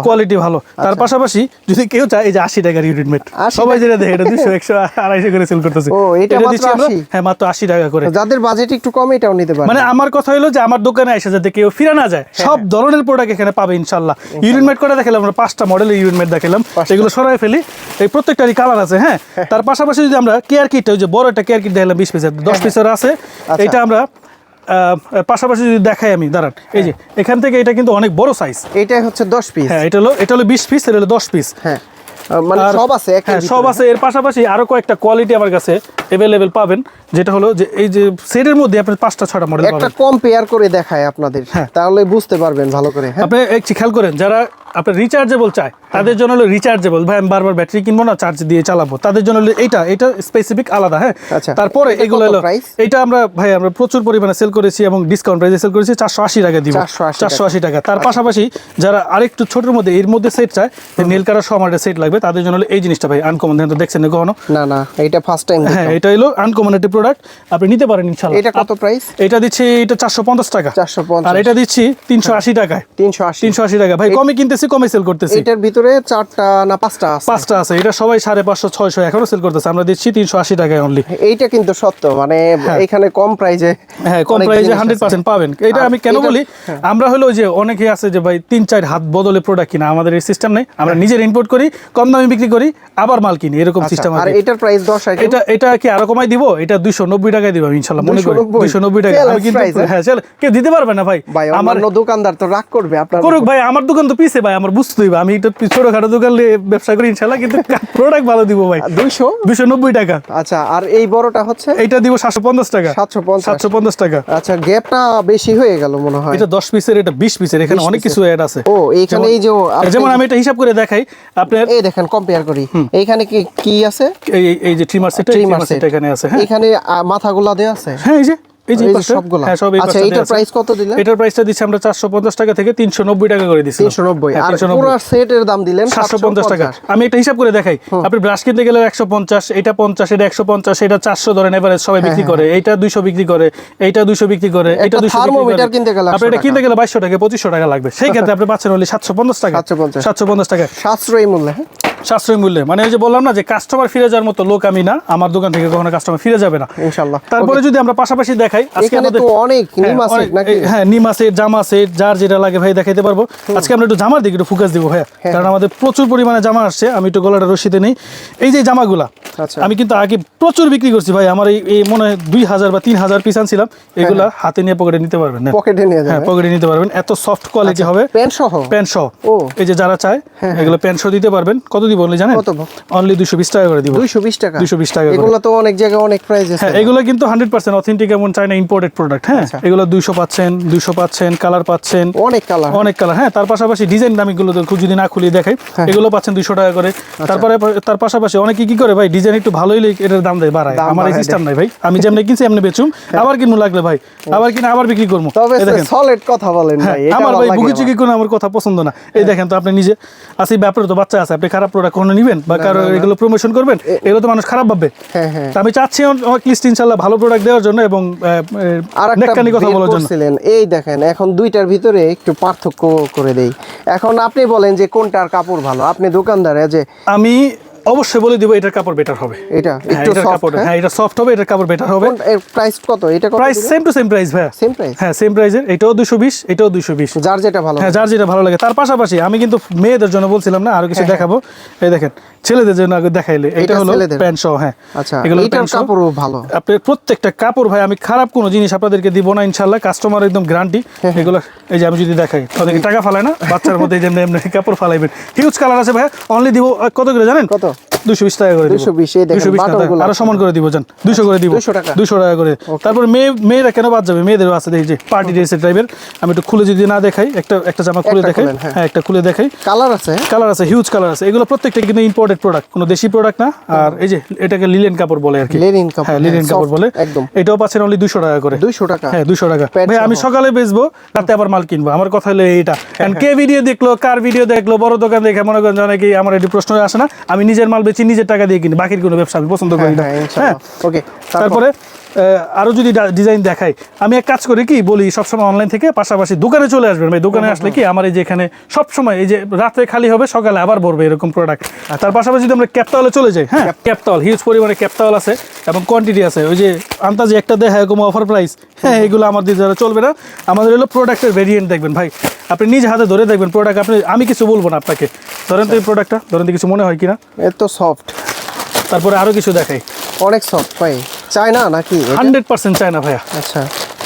কোয়ালিটি ভালো। তার পাশাপাশি যদি কেউ চায়, এই যে 80 টাকার ইউরিন ম্যাট সবাই যেটা দেখে, এটা 200, 100, 250 করে সেল করতেছে। এটা দিচ্ছি আমরা, হ্যাঁ, মাত্র 80 টাকা করে। যাদের বাজেট একটু কম এটাও নিতে পারে। মানে আমার কথা হলো যে আমার দোকানে এসে যাতে কেউ ফিরে না যায়, সব ধরনের প্রোডাক্ট এখানে পাবে ইনশাআল্লাহ। ইউরিন ম্যাট করে দেখালাম আমরা 5টা মডেলের ইউরিন ম্যাট দেখালাম, এগুলো সরাই ফেলি। এই প্রত্যেকটারই কালার আছে, হ্যাঁ। তার পাশাপাশি যদি আমরা কেয়ার কিটটা, ওই যে বড় একটা কেয়ার কিট দেখালাম 20 পিসের, 10 পিসের আছে। এটা আমরা পাশাপাশি যদি দেখাই, আমি দাঁড়ান, এই যে এখান থেকে এটা কিন্তু অনেক বড় সাইজ। এটা হচ্ছে 10 পিস, হ্যাঁ, এটা হলো 20 পিস, এটা হলো 10 পিস, হ্যাঁ। মানে সব আছে, সব আছে। এর পাশাপাশি আরো কয়েকটা কোয়ালিটি আমার কাছে अवेलेबल পাবেন, যেটা হলো যে এই যে সেটের মধ্যে আপনি 5টা 6টা মডেল পাবেন। একটা কম্পেয়ার করে দেখায় আপনাদের, তাহলে বুঝতে পারবেন ভালো করে। আপনি একটু খেয়াল করেন, যারা আপনার রিচার্জেবল চায় তাদের জন্য হলো রিচার্জেবল, ভাই আমি বারবার ব্যাটারি কিনবো না, চার্জ দিয়ে চালাবো, তাদের জন্য হলো এটা স্পেসিফিক আলাদা, হ্যাঁ। তারপরে এগুলো হলো, এটা আমরা প্রচুর পরিমাণে সেল করেছি এবং ডিসকাউন্ট প্রাইসে সেল করেছি, 480 টাকা দিব, 480 টাকা। তার পাশাপাশি যারা আরেকটু ছোটর মধ্যে এর মধ্যে সেট চায়, নীল কালার সমার্টের সেট লাগবে, তাদের জন্য এই জিনিসটা ভাই আনকমন। দেখছেন না কখনো? না, এটা ফার্স্ট টাইম। হ্যাঁ, এটা হলো আনকমন একটা প্রোডাক্ট, আপনি নিতে পারেন ইনশাআল্লাহ। এটা কত প্রাইস? এটা দিচ্ছি এটা 450 টাকা, 450। আর এটা দিচ্ছি 380 টাকায়। 380 টাকা ভাই, কমে কিনতেছি কমে সেল করতেছি। এটার ভিতরে 4টা না 5টা আছে? 5টা আছে, এটা সবাই 550 600 এখনো সেল করতেছে, আমরা দিচ্ছি 380 টাকায় অনলি। এইটা কিন্তু সত্য, মানে এখানে কম প্রাইজে, হ্যাঁ কম প্রাইসে 100% পাবেন। এটা আমি কেন বলি, আমরা হলো যে অনেকে আছে যে ভাই 3-4 হাত বদলে প্রোডাক্ট কিনা, আমাদের এই সিস্টেম নেই, আমরা নিজের ইম্পোর্ট করি, কম দামে বিক্রি করি, আবার মাল কিনি, এরকম সিস্টেম আর আছে। এটার প্রাইস 10 আইটেম। এটা কি আরো কমাই দিব? এটা 290 টাকায় দিব ইনশাআল্লাহ, মনে করি 290 টাকা। আমি কিন্তু হ্যাঁ চল, কেউ দিতে পারবে না ভাই, আমার দোকানদার তো রাগ করবে আপনার। করুক ভাই, আমার দোকান তো পিছে ভাই, আমার বুঝতে হইবে, আমি একটু ছোটখাটো দোকান নিয়ে ব্যবসা করি ইনশাআল্লাহ, কিন্তু প্রোডাক্ট ভালো দিব ভাই। 290 টাকা। আচ্ছা, আর এই বড়টা হচ্ছে? এটা দিব 750 টাকা। 750 টাকা। আচ্ছা, গ্যাপটা বেশি হয়ে গেল মনে হয়। এটা 10 পিসের, এটা 20 পিসের, এখানে অনেক কিছু অ্যাড আছে। ও এইখানে এই যে যেমন আমি এটা হিসাব করে দেখাই আপনার, এই দেখেন কম্পেয়ার করি, এইখানে কি কি আছে? এই যে ট্রিমার সেট, এখানে আছে। হ্যাঁ এখানে মাথাগুলা দেয়া আছে। হ্যাঁ এই যে সবগুলা। হ্যাঁ সব এই আচ্ছা, এটার প্রাইস কত দিলেন? এটার প্রাইসটা দিচ্ছি আমরা 450 টাকা থেকে 390 টাকা করে দিচ্ছি। 390, আর পুরো সেটের দাম দিলেন 750 টাকা। আমি এটা হিসাব করে দেখাই, আপনি ব্রাশ কিনতে গেলে 150, এটা 50, এটা 150, এটা 400 ধরেন এভারেজ সবাই বিক্রি করে, এইটা 200 বিক্রি করে, এইটা 200 বিক্রি করে, এটা 200 থার্মোমিটার কিনতে গেলে আপনি এটা কিনতে গেলে 2200 টাকা 2500 টাকা লাগবে, সেই ক্ষেত্রে আপনি পাচ্ছেন only 750 টাকা। 750 টাকা সাশ্রয়ী মূল্যে। সাশ্রয়ী মূল্যে, মানে ওই যে বললাম না যে কাস্টমার ফিরে যাওয়ার মতো লোক আমি না, আমার দোকান থেকে কখনো কাস্টমার ফিরে যাবে না ইনশাআল্লাহ। তারপরে যদি আমরা পাশাপাশি দেখাই, আজকে আমাদের তো অনেক নিম আছে নাকি? হ্যাঁ নিম আছে, জামা আছে, যার যেটা লাগে ভাই দেখাইতে পারবো। আজকে আমরা একটু জামার দিকে একটু ফোকাস দিব ভাই, কারণ আমাদের প্রচুর পরিমাণে জামা আসছে। আমি একটু গলাটা রশিতে নেই, এই যে জামাগুলা আমি কিন্তু আগে প্রচুর বিক্রি করছি ভাই, আমার এই মনে হয় 2000 বা 3000 পিস আনছিলাম। এগুলা হাতে নিয়ে পকেটে নিতে পারবেন, পকেটে নিয়ে যাবেন, হ্যাঁ পকেটে নিতে পারবেন, এত সফট কোয়ালিটি হবে। প্যান্ট সহ। ও এই যে যারা চায় এগুলো প্যান্ট সহ দিতে পারবেন। কত দিব বলে জানেন? অনলি 220 টাকা করে দিব। 220 টাকা। 220 টাকা। এগুলো তো অনেক জায়গায় অনেক প্রাইস আছে। হ্যাঁ এগুলো কিন্তু 100% অথেন্টিক এবং চায়না ইম্পোর্টেড প্রোডাক্ট। হ্যাঁ এগুলো 200 পাচ্ছেন, 200 পাচ্ছেন, কালার পাচ্ছেন, অনেক কালার। হ্যাঁ তার পাশাপাশি ডিজাইন দামিগুলো যদি না খুলি দেখাই, এগুলো পাচ্ছেন 200 টাকা করে। তারপরে তার পাশাপাশি অনেকে কি করে ভাই, ডিজাইন একটু ভালো হইলে এটার দাম দেয় বাড়ায়। আমার এই সিস্টেম নাই ভাই, আমি যেমনি কিনছি এমনি বেচুম, আবার কিনবো লাগলে ভাই, আবার কিনে আবার বিক্রি করবো। তবে সলিড কথা বলেন ভাই, এটা আমার ভাই বুকি চুকি কোনো আমার কথা পছন্দ না। এই দেখেন তো আপনি নিজে আসি, ব্যাপারে তো বাচ্চা আছে, আপনি খারাপ প্রোডাক্ট কোনো নিবেন বা কারো এগুলো প্রমোশন করবেন, এগুলো তো মানুষ খারাপ ভাববে। আমি চাচ্ছি লিস্ট ইনশাআল্লাহ ভালো প্রোডাক্ট দেওয়ার জন্য এবং নেককানি কথা বলার জন্য। এই দেখেন এখন দুইটার ভিতরে একটু পার্থক্য করে দেই। এখন আপনি বলেন যে কোনটার কাপড় ভালো, আপনি দোকানদার যে আমি অবশ্যই বলে দিব এটার কাপড় বেটার হবে। এটা একটু সফট, হ্যাঁ এটা সফট হবে, এটার কাপড় বেটার হবে। এর প্রাইস কত? এটা কত? Price same to same price ভাই, সেম প্রাইস। হ্যাঁ সেম প্রাইসের, এটাও 220, এটাও 220, যার যেটা ভালো। হ্যাঁ যার যেটা ভালো লাগে। তার পাশাপাশি আমি কিন্তু মেয়েদের জন্য বলছিলাম না, আরো কিছু দেখাবো। এই দেখেন ছেলেদের জন্য আগে দেখাইলে, এটা হলো প্যান্ট সহ। হ্যাঁ আচ্ছা, এটার কাপড়ও ভালো। আপনার প্রত্যেকটা কাপড় ভাই, আমি খারাপ কোনো জিনিস আপনাদেরকে দিব না ইনশাআল্লাহ, কাস্টমার একদম গ্যারান্টি। এগুলো এই যে আমি যদি দেখাই, ওদেরকে টাকা ফালায় না, বাচ্চার মধ্যে যেমনি এমনি কাপড় ফালাইবেন। হিউজ কালার আছে ভাই, অনলি দিব কত করে জানেন? কত? 220 টাকা করে দিব। 220 আরো সমান করে দিব, জান 200 করে দিব, 200 টাকা করে। তারপর মেয়েরা কেন বাদ যাবে, মেয়েদেরও আছে এই যে পার্টি ড্রেসের টাইপের। আমি একটু খুলে যদি না দেখাই, একটা জামা খুলে দেখাই। হ্যাঁ একটা খুলে দেখাই, কালার আছে, হিউজ কালার আছে। এগুলো প্রত্যেকটা কিন্তু ইম্পোর্টেড প্রোডাক্ট, কোনো দেশি প্রোডাক্ট না। আর এই যে এটাকে লিলেন কাপড় বলে আর কি, হ্যাঁ লিলেন কাপড় বলে। এটাও পাচ্ছেন অনলি 200 টাকা করে। 200 টাকা, হ্যাঁ 200 টাকা ভাই। আমি সকালে বেচবো, রাতে আবার মাল কিনবো, আমার কথা হলো এইটা। কারণ কে ভিডিও দেখলো, কার ভিডিও দেখলো, বড় দোকান দেখে মনে করেন অনেকেই, আমার এটি প্রশ্ন আসে না। আমি নিজের মাল বেচি, নিজের টাকা দিয়ে কিনি, বাকির কোনো ব্যবসা আমি পছন্দ করি না। হ্যাঁ ওকে। তারপরে আরো যদি ডিজাইন দেখাই, আমি এক কাজ করি কি বলি, সবসময় অনলাইন থেকে পাশাপাশি দোকানে চলে আসবেন ভাই। দোকানে আসলে কি আমার এই যে এখানে সবসময় এই যে রাতে খালি হবে, সকালে আবার ভরবে এরকম প্রোডাক্ট। তার পাশাপাশি যদি আমরা ক্যাপতাওয়ালে চলে যাই, হ্যাঁ ক্যাপতাওয়াল হিউজ পরিমাণে ক্যাপতাওয়াল আছে এবং কোয়ান্টিটি আছে। ওই যে আন্তাজে একটা দেয় এরকম অফার প্রাইস, হ্যাঁ এগুলো আমাদের দ্বারা চলবে না। আমাদের হলো প্রোডাক্টের ভেরিয়েন্ট দেখবেন ভাই, আপনি নিজ হাতে ধরে দেখবেন প্রোডাক্ট। আমি কিছু বলবো না আপনাকে, ধরেন তো এই প্রোডাক্টটা, ধরেন তো কিছু মনে হয় কিনা, এত সফট। তারপরে আরো কিছু দেখাই, অনেক সফট ভাই। চায়না নাকি? 100% চায়না ভাইয়া। আচ্ছা,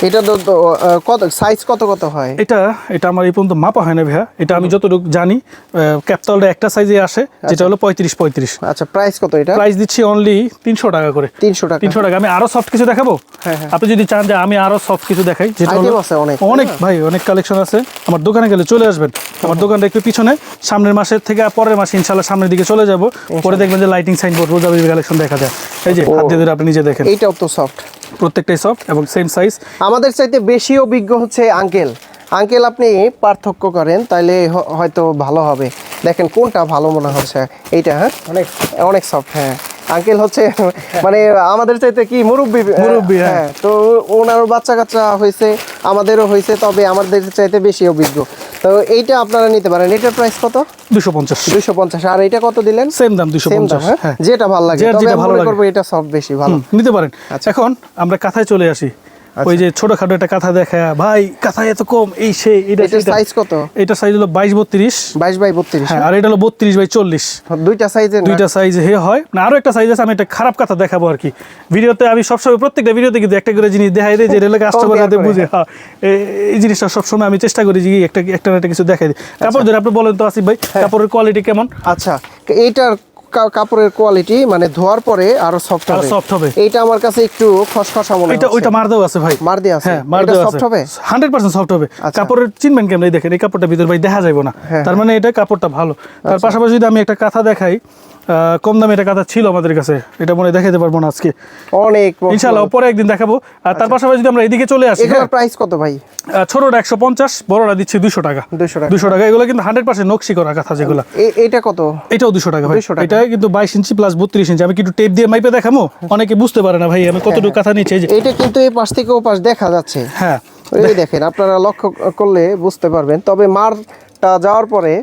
এটা তো কত সাইজ কত হয়? এটা আমার এই পর্যন্ত মাপা হয় না ভাইয়া। এটা আমি যতটুকু জানি ক্যাপতালটা একটা সাইজে আসে, যেটা হলো 35। আচ্ছা, প্রাইস কত এটা? প্রাইস দিচ্ছি অনলি 300 টাকা করে। 300 টাকা। আমি আরো সফট কিছু দেখাবো, আপনি যদি চান যে আমি আরো সফট কিছু দেখাই, যেটা হলো অনেক ভাই, অনেক কালেকশন আছে। আমার দোকানে গেলে চলে আসবেন, আমার দোকানটা একটু পিছনে, সামনের মাসের থেকে পরের মাসে ইনশাআল্লাহ সামনের দিকে চলে যাব। পরে দেখবেন যে লাইটিং সাইনবোর্ড, রোজা বেবি কালেকশন দেখা যায়। এই যে হাত দিয়ে আপনি নিজে দেখেন, এইটাও তো সফট, প্রত্যেকটাই সফট এবং সেম সাইজ। আমাদের চাইতে বেশি অভিজ্ঞ হচ্ছে আঙ্কেল, আপনি পার্থক্য করেন তাইলে হয়তো ভালো হবে। দেখেন কোনটা ভালো মনে হচ্ছে, এইটা? হ্যাঁ অনেক সফট। হ্যাঁ আঙ্কেল হচ্ছে মানে আমাদের চাইতে কি মুরব্বি, হ্যাঁ। তো ওনারও বাচ্চা কাচ্চা হয়েছে, আমাদেরও হয়েছে, তবে আমাদের চাইতে বেশি অভিজ্ঞ। তো এইটা আপনারা নিতে পারেন। এটার প্রাইস কত? 250। 250। আর এটা কত দিলেন? সেম দাম Same দাম, 250। হ্যাঁ, যেটা ভালো লাগে, যেটা তবে আমি ভালো মনে লাগে। করবো এটা সব বেশি ভালো। নিতে পারেন। এখন আমরা কাঁথায় চলে আসি। ওই যে ছোটখাটো একটা কাঁথা দেখা, ভাই কাঁথায় এত কম, এই সেই এটা এটার সাইজ কত? এটা সাইজ হলো 22-32। 22x32। হ্যাঁ, আর এটা হলো 32x40। দুইটা সাইজের, দুইটা সাইজ হয় না, আরো একটা সাইজ আছে। আমি একটা খারাপ কথা দেখাবো আর কি ভিডিওতে। আমি সবসময় প্রত্যেকটা ভিডিওতে কিন্তু একটা করে জিনিস দেখাই দিই, যে এটা কাস্টমার যাতে বুঝে। হ্যাঁ, এই জিনিসটা সবসময় আমি চেষ্টা করি যে একটা না একটা কিছু দেখাই দিই। কাপড় ধরে আপনি বলেন তো আসিফ ভাই, কাপড়ের কোয়ালিটি কেমন? আচ্ছা, এইটার কাপড়ের কোয়ালিটি মানে ধোয়ার পরে আরো সফট হবে। সফট হবে। এইটা আমার কাছে একটু খসখসা মনে এটা হচ্ছে। ওইটা মার দেওয়া আছে ভাই, মার দেয়া আছে। হ্যাঁ, মার এটা দেওয়া আছে। সফট হবে 100% সফট হবে। আচ্ছা। কাপড়ের চিনবেন কেমন? এই দেখেন, এই কাপড়টা ভিতর ভাই দেখা যাবে না, তার মানে এটা কাপড়টা ভালো। তার পাশাপাশি যদি আমি একটা কাঁথা দেখাই, কম দামে একটা কাঁথা ছিল আমাদের কাছে, এটা মনে দেখাতে পারবো না আজকে, অনেক ইনশাআল্লাহ পরে একদিন দেখাবো। আর তার পাশাপাশি যদি আমরা এদিকে চলে আসি, এগুলোর প্রাইস কত ভাই? ছোটটা 150, বড়টা দিচ্ছি 200 টাকা। 200 টাকা। 200 টাকা। এগুলো কিন্তু 100% নকশি করা কাঁথা যেগুলো। এটা কত? এটাও 200 টাকা ভাই। 200 টাকা। এটা কিন্তু 22 ইঞ্চি প্লাস 32 ইঞ্চি। আমি কিন্তু টেপ দিয়ে মাইপে দেখাবো, অনেকে বুঝতে পারে না ভাই আমি কতটুকু কাঁথা নিচ্ছি। এই যে এটা কিন্তু এই পাশ থেকে ও পাশ দেখা যাচ্ছে। হ্যাঁ, এই দেখেন, আপনারা লক্ষ্য করলে বুঝতে পারবেন। তবে মারটা যাওয়ার পরে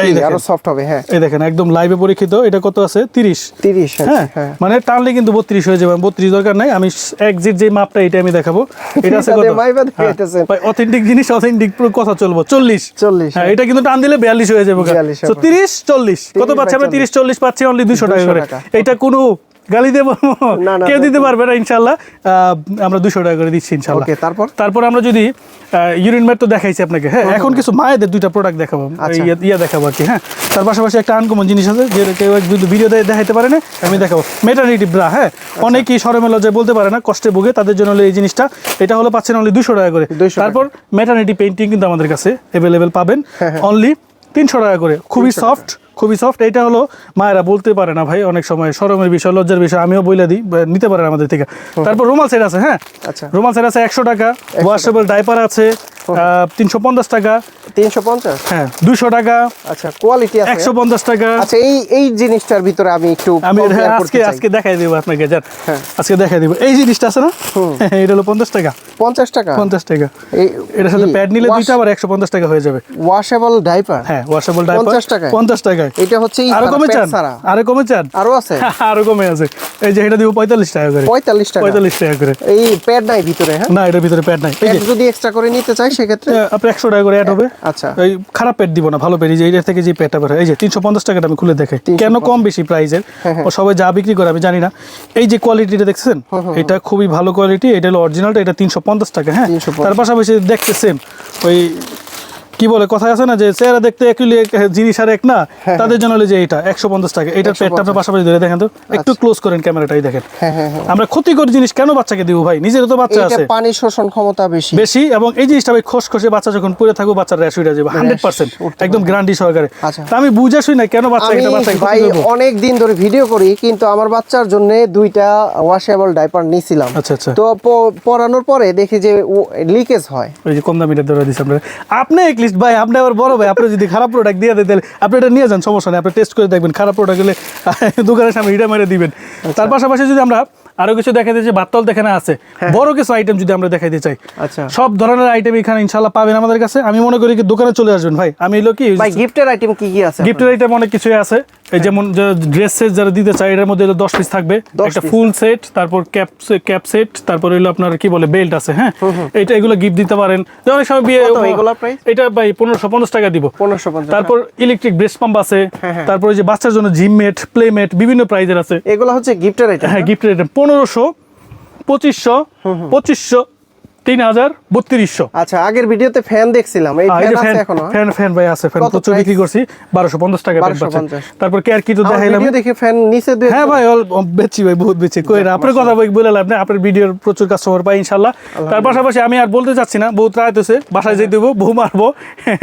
এই দেখেন। আরো সফট হবে। হ্যাঁ, এই দেখেন একদম লাইভে পরীক্ষিত। এটা কত আছে? 30। 30। হ্যাঁ, হ্যাঁ, মানে টানলে কিন্তু 32 হয়ে যাবে। 32 দরকার নাই, আমি এক্সিট যে মাপটা এটা আমি দেখাবো। এটা আছে কত? ভাই অথেন্টিক জিনিস, অথেন্টিক পুরো কথা চলবো 40। 40। হ্যাঁ, এটা কিন্তু টান দিলে 42 হয়ে যাবে। 42 তো 30 40 কত পাচ্ছি আমরা? 30 40 পাচ্ছি অনলি 200 টাকা করে। এটা কোনো গালি দেব না, কেউ দিতে পারবে না ইনশাআল্লাহ। আমরা 200 টাকা করে দিচ্ছি ইনশাআল্লাহ। ওকে, তারপর আমরা যদি ইউরিন ম্যাট তো দেখাইছি আপনাকে। হ্যাঁ, এখন কিছু মায়েদের দুইটা প্রোডাক্ট দেখাবো, ইয়া দেখাবো আর কি। হ্যাঁ, তার পাশাপাশি একটা আনকমন জিনিস আছে, যে কেউ ভিডিও দেখাইতে পারে না, আমি দেখাবো। Maternity bra. হ্যাঁ, অনেকেই শরমে লজ্জায় বলতে পারে না, কষ্টে ভোগে, তাদের জন্য হলো এই জিনিসটা। এটা হলো পাচ্ছেন অনলি 200 টাকা করে। 200 টাকা। তারপর মেটার্নিটি পেইন্টিং কিন্তু আমাদের কাছে অ্যাভেলেবেল পাবেন অনলি 300 টাকা করে। খুবই সফট, খুবই সফট। এটা হলো মায়েরা বলতে পারে না ভাই, অনেক সময় শরমের বিষয়, লজ্জার বিষয়, আমিও বইলা দিই, নিতে পারেন আমাদের থেকে। তারপর রুমাল সেট আছে। হ্যাঁ, আচ্ছা, রুমাল সেট আছে 100 টাকা। ওয়াশেবল ডাইপার আছে 350 টাকা। 350। হ্যাঁ, 200 টাকা। আচ্ছা, কোয়ালিটি আছে 150 টাকা। আচ্ছা, এই জিনিসটার ভিতরে আমি একটু আমি compare করতে চাই। আজকে দেখাই দেবো আপনাকে। হ্যাঁ। আজকে দেখাই দেবো এই জিনিসটা আছে না, এটা হলো 50 টাকা। 50 টাকা। 50 টাকা। এই- এটার সাথে কি? প্যাড নিলে দুইটা আবার 150 টাকা হয়ে যাবে। Washable diaper. হ্যাঁ, ওয়াশেবল ডাইপার 50 টাকায়? 50 টাকায়। এটা হচ্ছে আরো কমে চান? আরো কমে চান? আরো আছে? আরো কমে আছে। এই যে এটা দিব 45 টাকা করে। 45 টাকা। 45 টাকা করে। এই প্যাড নাই ভিতরে? হ্যাঁ, না, এটার ভিতরে প্যাড নাই। এই প্যাড যে যদি এক্সট্রা করে নিতে চাই সেক্ষেত্রে আপনি 100 টাকা করে অ্যাড হবে। আচ্ছা, এই খারাপ প্যাড দিব না, ভালো প্যাড। এই যে এটা থেকে যে প্যাডটা বের হয়, এই যে 350 টাকাটা আমি খুলে দেখাই, কেন কম বেশি প্রাইসের। ও সবাই যা বিক্রি করে আমি জানি না। এই যে কোয়ালিটিটা দেখছেন, এটা খুবই ভালো কোয়ালিটি। এটা হলো অরিজিনালটা, এটা 350 টাকা। হ্যাঁ, 350 তার পাশাপাশি দেখতে সেম ওই কি বলে কথা আছে না, যে চেহারা দেখতে একই জিনিস আর এক না, তাদের জন্য হলো যে এটা 150 টাকা। এটার প্যাডটা আপনার পাশাপাশি ধরে দেখেন তো, একটু ক্লোজ করেন ক্যামেরাটাই দেখেন। আমরা ক্ষতিকর জিনিস কেন বাচ্চাকে দিব ভাই? নিজেরও তো বাচ্চা এটা আছে, পানি শোষণ ক্ষমতা বেশি। বেশি। এবং এই জিনিসটা ভাই খসখসে, বাচ্চা যখন পড়ে থাকবো বাচ্চার র্যাশ উঠে যাবে 100%, একদম গ্যারান্টি সহকারে। আচ্ছা। তা আমি বুঝে শুই না কেন আমি বাচ্চাকে ভাই অনেক দিন ধরে ভিডিও করি, কিন্তু আমার বাচ্চার জন্য 2টা ওয়াশেবল ডাইপার নিছিলাম। আচ্ছা, আচ্ছা। তো পরানোর পরে দেখি যে লিকেজ হয়। ওই যে কম দামিটা ধরে দিচ্ছি আমরা। আপনি এটলিস্ট ভাই, আপনি আবার বড় ভাই, আপনি যদি খারাপ প্রোডাক্ট দিয়ে দেন তাহলে আপনি এটা নিয়ে যান, সমস্যা নেই। আপনি টেস্ট করে দেখবেন, খারাপ প্রোডাক্ট হলে দোকানের সামনে হিটা মেরে দিবেন। তার পাশাপাশি যদি আমরা আরো কিছু দেখাইতে চাই, বাতল দেখানো আছে, বড় কিছু আইটেম যদি আমরা দেখাইতে চাই, আচ্ছা, সব ধরনের আইটেম এখানে ইনশাআল্লাহ পাবেন আমাদের কাছে। আমি মনে করি কি দোকানে চলে আসবেন ভাই। আমি হলো কি ভাই গিফটের আইটেম কি কি আছে? গিফটের আইটেম অনেক কিছুই আছে। এই যেমন ড্রেস সেট যারা দিতে চায়, এর মধ্যে 10 পিস থাকবে, একটা ফুল সেট, তারপর ক্যাপ সেট, তারপর হলো আপনার কি বলে বেল্ট আছে। হ্যাঁ, এটা এগুলো গিফট দিতে পারেন। অনেক সময় বিয়ে, এগুলোর প্রাইস? এটা ভাই 1550 টাকা দিব। 1550। তারপর ইলেকট্রিক ব্রেস্ট পাম্প আছে, তারপর যে বাচ্চার জন্য জিম মেট, প্লে মেট, বিভিন্ন প্রাইজের আছে। এগুলো হচ্ছে গিফটের আইটেম। হ্যাঁ, গিফটের আইটেম 1500, 2500, 2500, 3000, 3200। আচ্ছা, আগের ভিডিওতে ফ্যান দেখছিলাম, এই ফ্যান আছে এখনো? ফ্যান ভাই আছে, ফ্যান কত প্রচুর price? বিক্রি করছি 1250 টাকা। 1250। তারপর কেয়ার কিট দেখাইলাম। ভিডিও দেখে ফ্যান নিচে দিয়ে। হ্যাঁ ভাই, বেচছি ভাই, বহুত বেচছি। কই না, আপনার কথা বলে লাভ নেই, আপনার ভিডিওর প্রচুর কাস্টমার পাই ইনশাআল্লাহ। তার পাশাপাশি আমি আর বলতে চাচ্ছি না, বহুত রাত হয়েছে, বাসায় যেতে দেবো, বউ মারবো,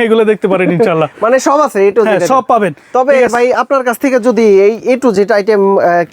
এগুলো দেখতে পারেন ইনশাআল্লাহ। মানে সব আছে, এ টু হ্যাঁ, জেড সব পাবেন। তবে ভাই আপনার কাছ থেকে যদি এই এ টু জেড আইটেম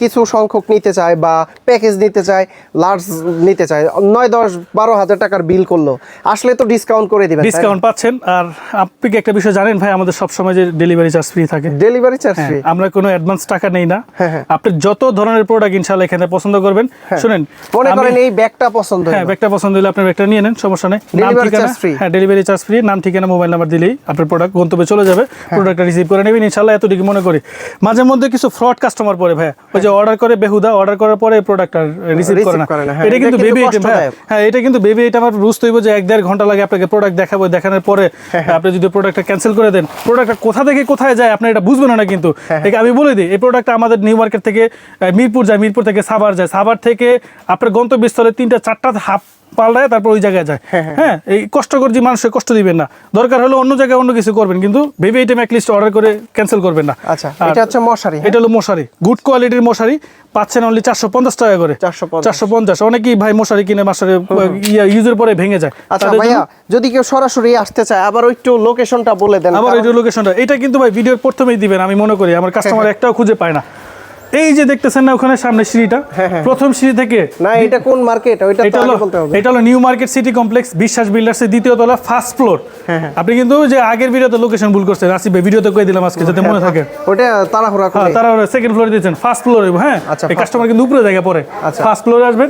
কিছু সংখ্যক নিতে চায় বা প্যাকেজ নিতে চায়, লার্জ নিতে চায়, 9, 10, 12 হাজার 5000 টাকার বিল করলো, আসলে তো ডিসকাউন্ট করে দিবেন। ডিসকাউন্ট পাচ্ছেন। আর আপনি কি একটা বিষয় জানেন ভাই, আমাদের সবসময় যে ডেলিভারি চার্জ ফ্রি থাকে। ডেলিভারি চার্জ ফ্রি, আমরা কোনো অ্যাডভান্স টাকা নেই না। হ্যাঁ। আপনি যত ধরনের প্রোডাক্ট ইনশাআল্লাহ এখানে পছন্দ করবেন। শুনেন, মনে করেন এই ব্যাগটা পছন্দ হলো, হ্যাঁ ব্যাগটা পছন্দ হলে আপনি ব্যাগটা নিয়ে নেন, সমস্যা নেই। নাম ডেলিভারি ঠিকানা, চার্জ ফ্রি। হ্যাঁ ডেলিভারি চার্জ ফ্রি, নাম ঠিকানা মোবাইল নাম্বার দিলেই আপনার প্রোডাক্ট গন্তব্যে চলে যাবে। প্রোডাক্টটা রিসিভ করে নেবেন ইনশাআল্লাহ, এতটুকু মনে করি। মাঝে মধ্যে কিছু ফ্রড কাস্টমার পরে ভাই, ওই যে অর্ডার করে বেহুদা, অর্ডার করার পরে প্রোডাক্টটা রিসিভ করে না। এটা কিন্তু বেবি আইটেম, হ্যাঁ এটা কিন্তু বেবি আইটেম। আর বুঝতে হইব যে 1-1.5 ঘন্টা লাগে আপনাকে প্রোডাক্ট দেখাবো, দেখানোর পরে আপনি যদি প্রোডাক্টটা ক্যান্সেল করে দেন, প্রোডাক্টটা কোথা থেকে কোথায় যায় আপনি এটা বুঝবেন না। কিন্তু আমি বলে দিই, এই প্রোডাক্টটা আমাদের নিউ মার্কেট থেকে মিরপুর যায়, মিরপুর থেকে সাভার যায়, সাভার থেকে আপনার গন্তব্যস্থলে 3-4টা হাফ পাল্টায় তারপর ওই জায়গায় যায়। হ্যাঁ এই কষ্টকর যে মানুষকে কষ্ট দিবেন না, দরকার হলে অন্য জায়গায় অন্য কিছু করবেন, কিন্তু বেবি আইটেম অ্যাটলিস্ট অর্ডার করে ক্যান্সেল করবেন না। আচ্ছা, এটা হচ্ছে মশারি, এটা হলো মশারি, গুড কোয়ালিটির মশারি পাচ্ছেন অনলি 450 টাকা করে। 450। অনেকেই ভাই মশারি কিনে মশারি ইউজের পরে ভেঙে যায়। আচ্ছা ভাইয়া, যদি কেউ সরাসরি আসতে চায়, আবার একটু লোকেশনটা বলে দেন। আবার একটু লোকেশনটা, এটা কিন্তু ভাই ভিডিওর প্রথমেই দিবেন, আমি মনে করি আমার কাস্টমার একটাও খুঁজে পায় না। এই যে দেখতেছেন না ওখানে সামনে সিঁড়িটা, প্রথম সিঁড়ি থেকে না, এটা কোন মার্কেট? ওইটা তো আগে বলতে হবে। এটা হলো নিউ মার্কেট সিটি কমপ্লেক্স, বিশ্বাস বিল্ডার্সের দ্বিতীয় তলা, ফার্স্ট ফ্লোর। আপনি কিন্তু যে আগের ভিডিওতে লোকেশন ভুল করছেন, আসিফ ভাই ভিডিওতে কই দিলাম আজকে যাতে মনে থাকে। ওটা তাড়াহুড়া করে, তাড়াহুড়া সেকেন্ড ফ্লোরে দিয়েছেন, ফার্স্ট ফ্লোরে। হ্যাঁ এই কাস্টমার কিন্তু উপরে জায়গা পরে, ফার্স্ট ফ্লোরে আসবেন,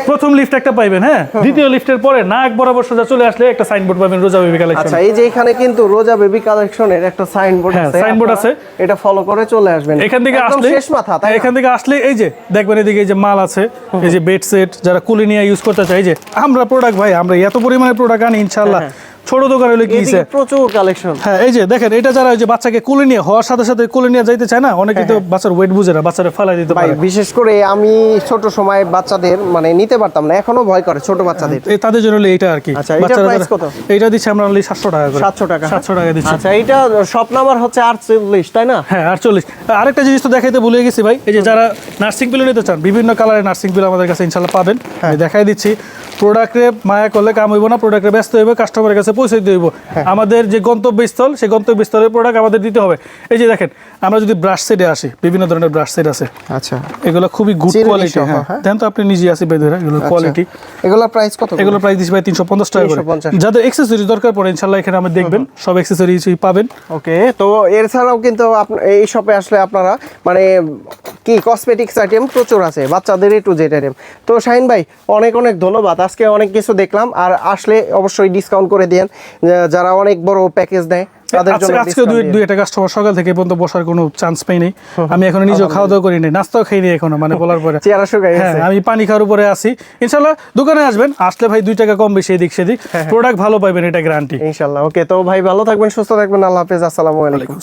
প্রথম লিফট একটা পাইবেন। হ্যাঁ দ্বিতীয় লিফটের পরে নাক বরাবর সোজা চলে আসলে একটা সাইনবোর্ড পাবেন, রোজা বেবি কালেকশন। আচ্ছা, এই যে এখানে কিন্তু রোজা বেবি কালেকশনের একটা সাইনবোর্ড আছে, সাইনবোর্ড আছে, এটা ফলো করে চলে আসবেন। এখান থেকে আসলে শেষ মাথা, তাই এখান থেকে আসলে এই যে দেখবেন এদিকে এই যে মাল আছে, এই যে বেড সেট, যারা কুলি নিয়ে ইউজ করতে চাই, যে আমরা প্রোডাক্ট ভাই আমরা এত পরিমাণে প্রোডাক্ট আনি ইনশাআল্লাহ। ছোট দোকান হলে কি এদিকে প্রচুর কালেকশন। হ্যাঁ এই যে দেখেন, এটা যারা ওই যে বাচ্চাকে কোলে নিয়ে হওয়ার সাথে সাথে কোলে নিয়ে যাইতে চায় না, অনেকে তো বাচ্চার ওয়েট বুঝে না, বাচ্চারা ফালাই দিতে পারে। বিশেষ করে আমি ছোট সময় বাচ্চাদের মানে নিতে পারতাম না, এখনো ভয় করে ছোট বাচ্চাদের। এই তাদের জন্য হলো এইটা আর কি। আচ্ছা, এটার প্রাইস কত? এইটা দিচ্ছি আমরা অনলি 700 টাকা করে। 700 টাকা, 700 টাকা দিচ্ছি। আচ্ছা, এটা শপ নাম্বার হচ্ছে 48, তাই না? হ্যাঁ 48। আরেকটা জিনিস তো দেখাইতে ভুলে গেছি ভাই, এই যে যারা নার্সিং পিলো নিতে চান, বিভিন্ন কালারের নার্সিং পিলো আমাদের কাছে ইনশাআল্লাহ পাবেন। আমি দেখাই দিচ্ছি। প্রোডাক্টে মায়া করলে কাম হইব না, প্রোডাক্টে ব্যস্ত হইব, কাস্টমারের কাছে পৌঁছে দিতে হইব। আমাদের যে গন্তব্যস্থল, সেই গন্তব্যস্থলের প্রোডাক্ট আমাদের দিতে হবে। এই যে দেখেন, আমরা যদি ব্রাশ সেটে আসি, বিভিন্ন ধরনের ব্রাশ সেট আছে। আচ্ছা, এগুলো খুবই গুড কোয়ালিটি। হ্যাঁ দেন তো আপনি নিজে আসি বের ধরে, এগুলো কোয়ালিটি। এগুলোর প্রাইস কত? এগুলোর প্রাইস দিছি ভাই 350 টাকা করে। যাদের অ্যাকসেসরিজ দরকার পড়ে ইনশাআল্লাহ এখানে আমরা দেখবেন সব অ্যাকসেসরিজই পাবেন। ওকে, তো এর ছাড়াও কিন্তু এই শপে আসলে আপনারা মানে কি কসমেটিক্স আইটেম প্রচুর আছে, বাচ্চাদের A to Z আইটেম। তো শাহিন ভাই অনেক অনেক ধন্যবাদ, আজকে অনেক কিছু দেখলাম। আর আসলে অবশ্যই ডিসকাউন্ট করে দেন, যারা অনেক বড় প্যাকেজ নেয় তাদের জন্য। আজকে দুই একটা কাস্টমার সকাল থেকে পর্যন্ত বসার কোনো চান্স পাই নাই। আমি এখনো নিজেও খাওয়া দাওয়া করি নাই, নাস্তাও খাই নাই এখনো, মানে বলার পরে চেহারা শুকাই গেছে। আমি পানি খাওয়ার উপরে আছি। ইনশাআল্লাহ দোকানে আসবেন, আসলে ভাই 2 টাকা কম বেশি এদিক সেদিক প্রোডাক্ট ভালো পাইবেন, এটা গ্যারান্টি ইনশাআল্লাহ। ওকে, তো ভাই ভালো থাকবেন, সুস্থ থাকবেন, আল্লাহ হাফেজ, আসসালামু আলাইকুম।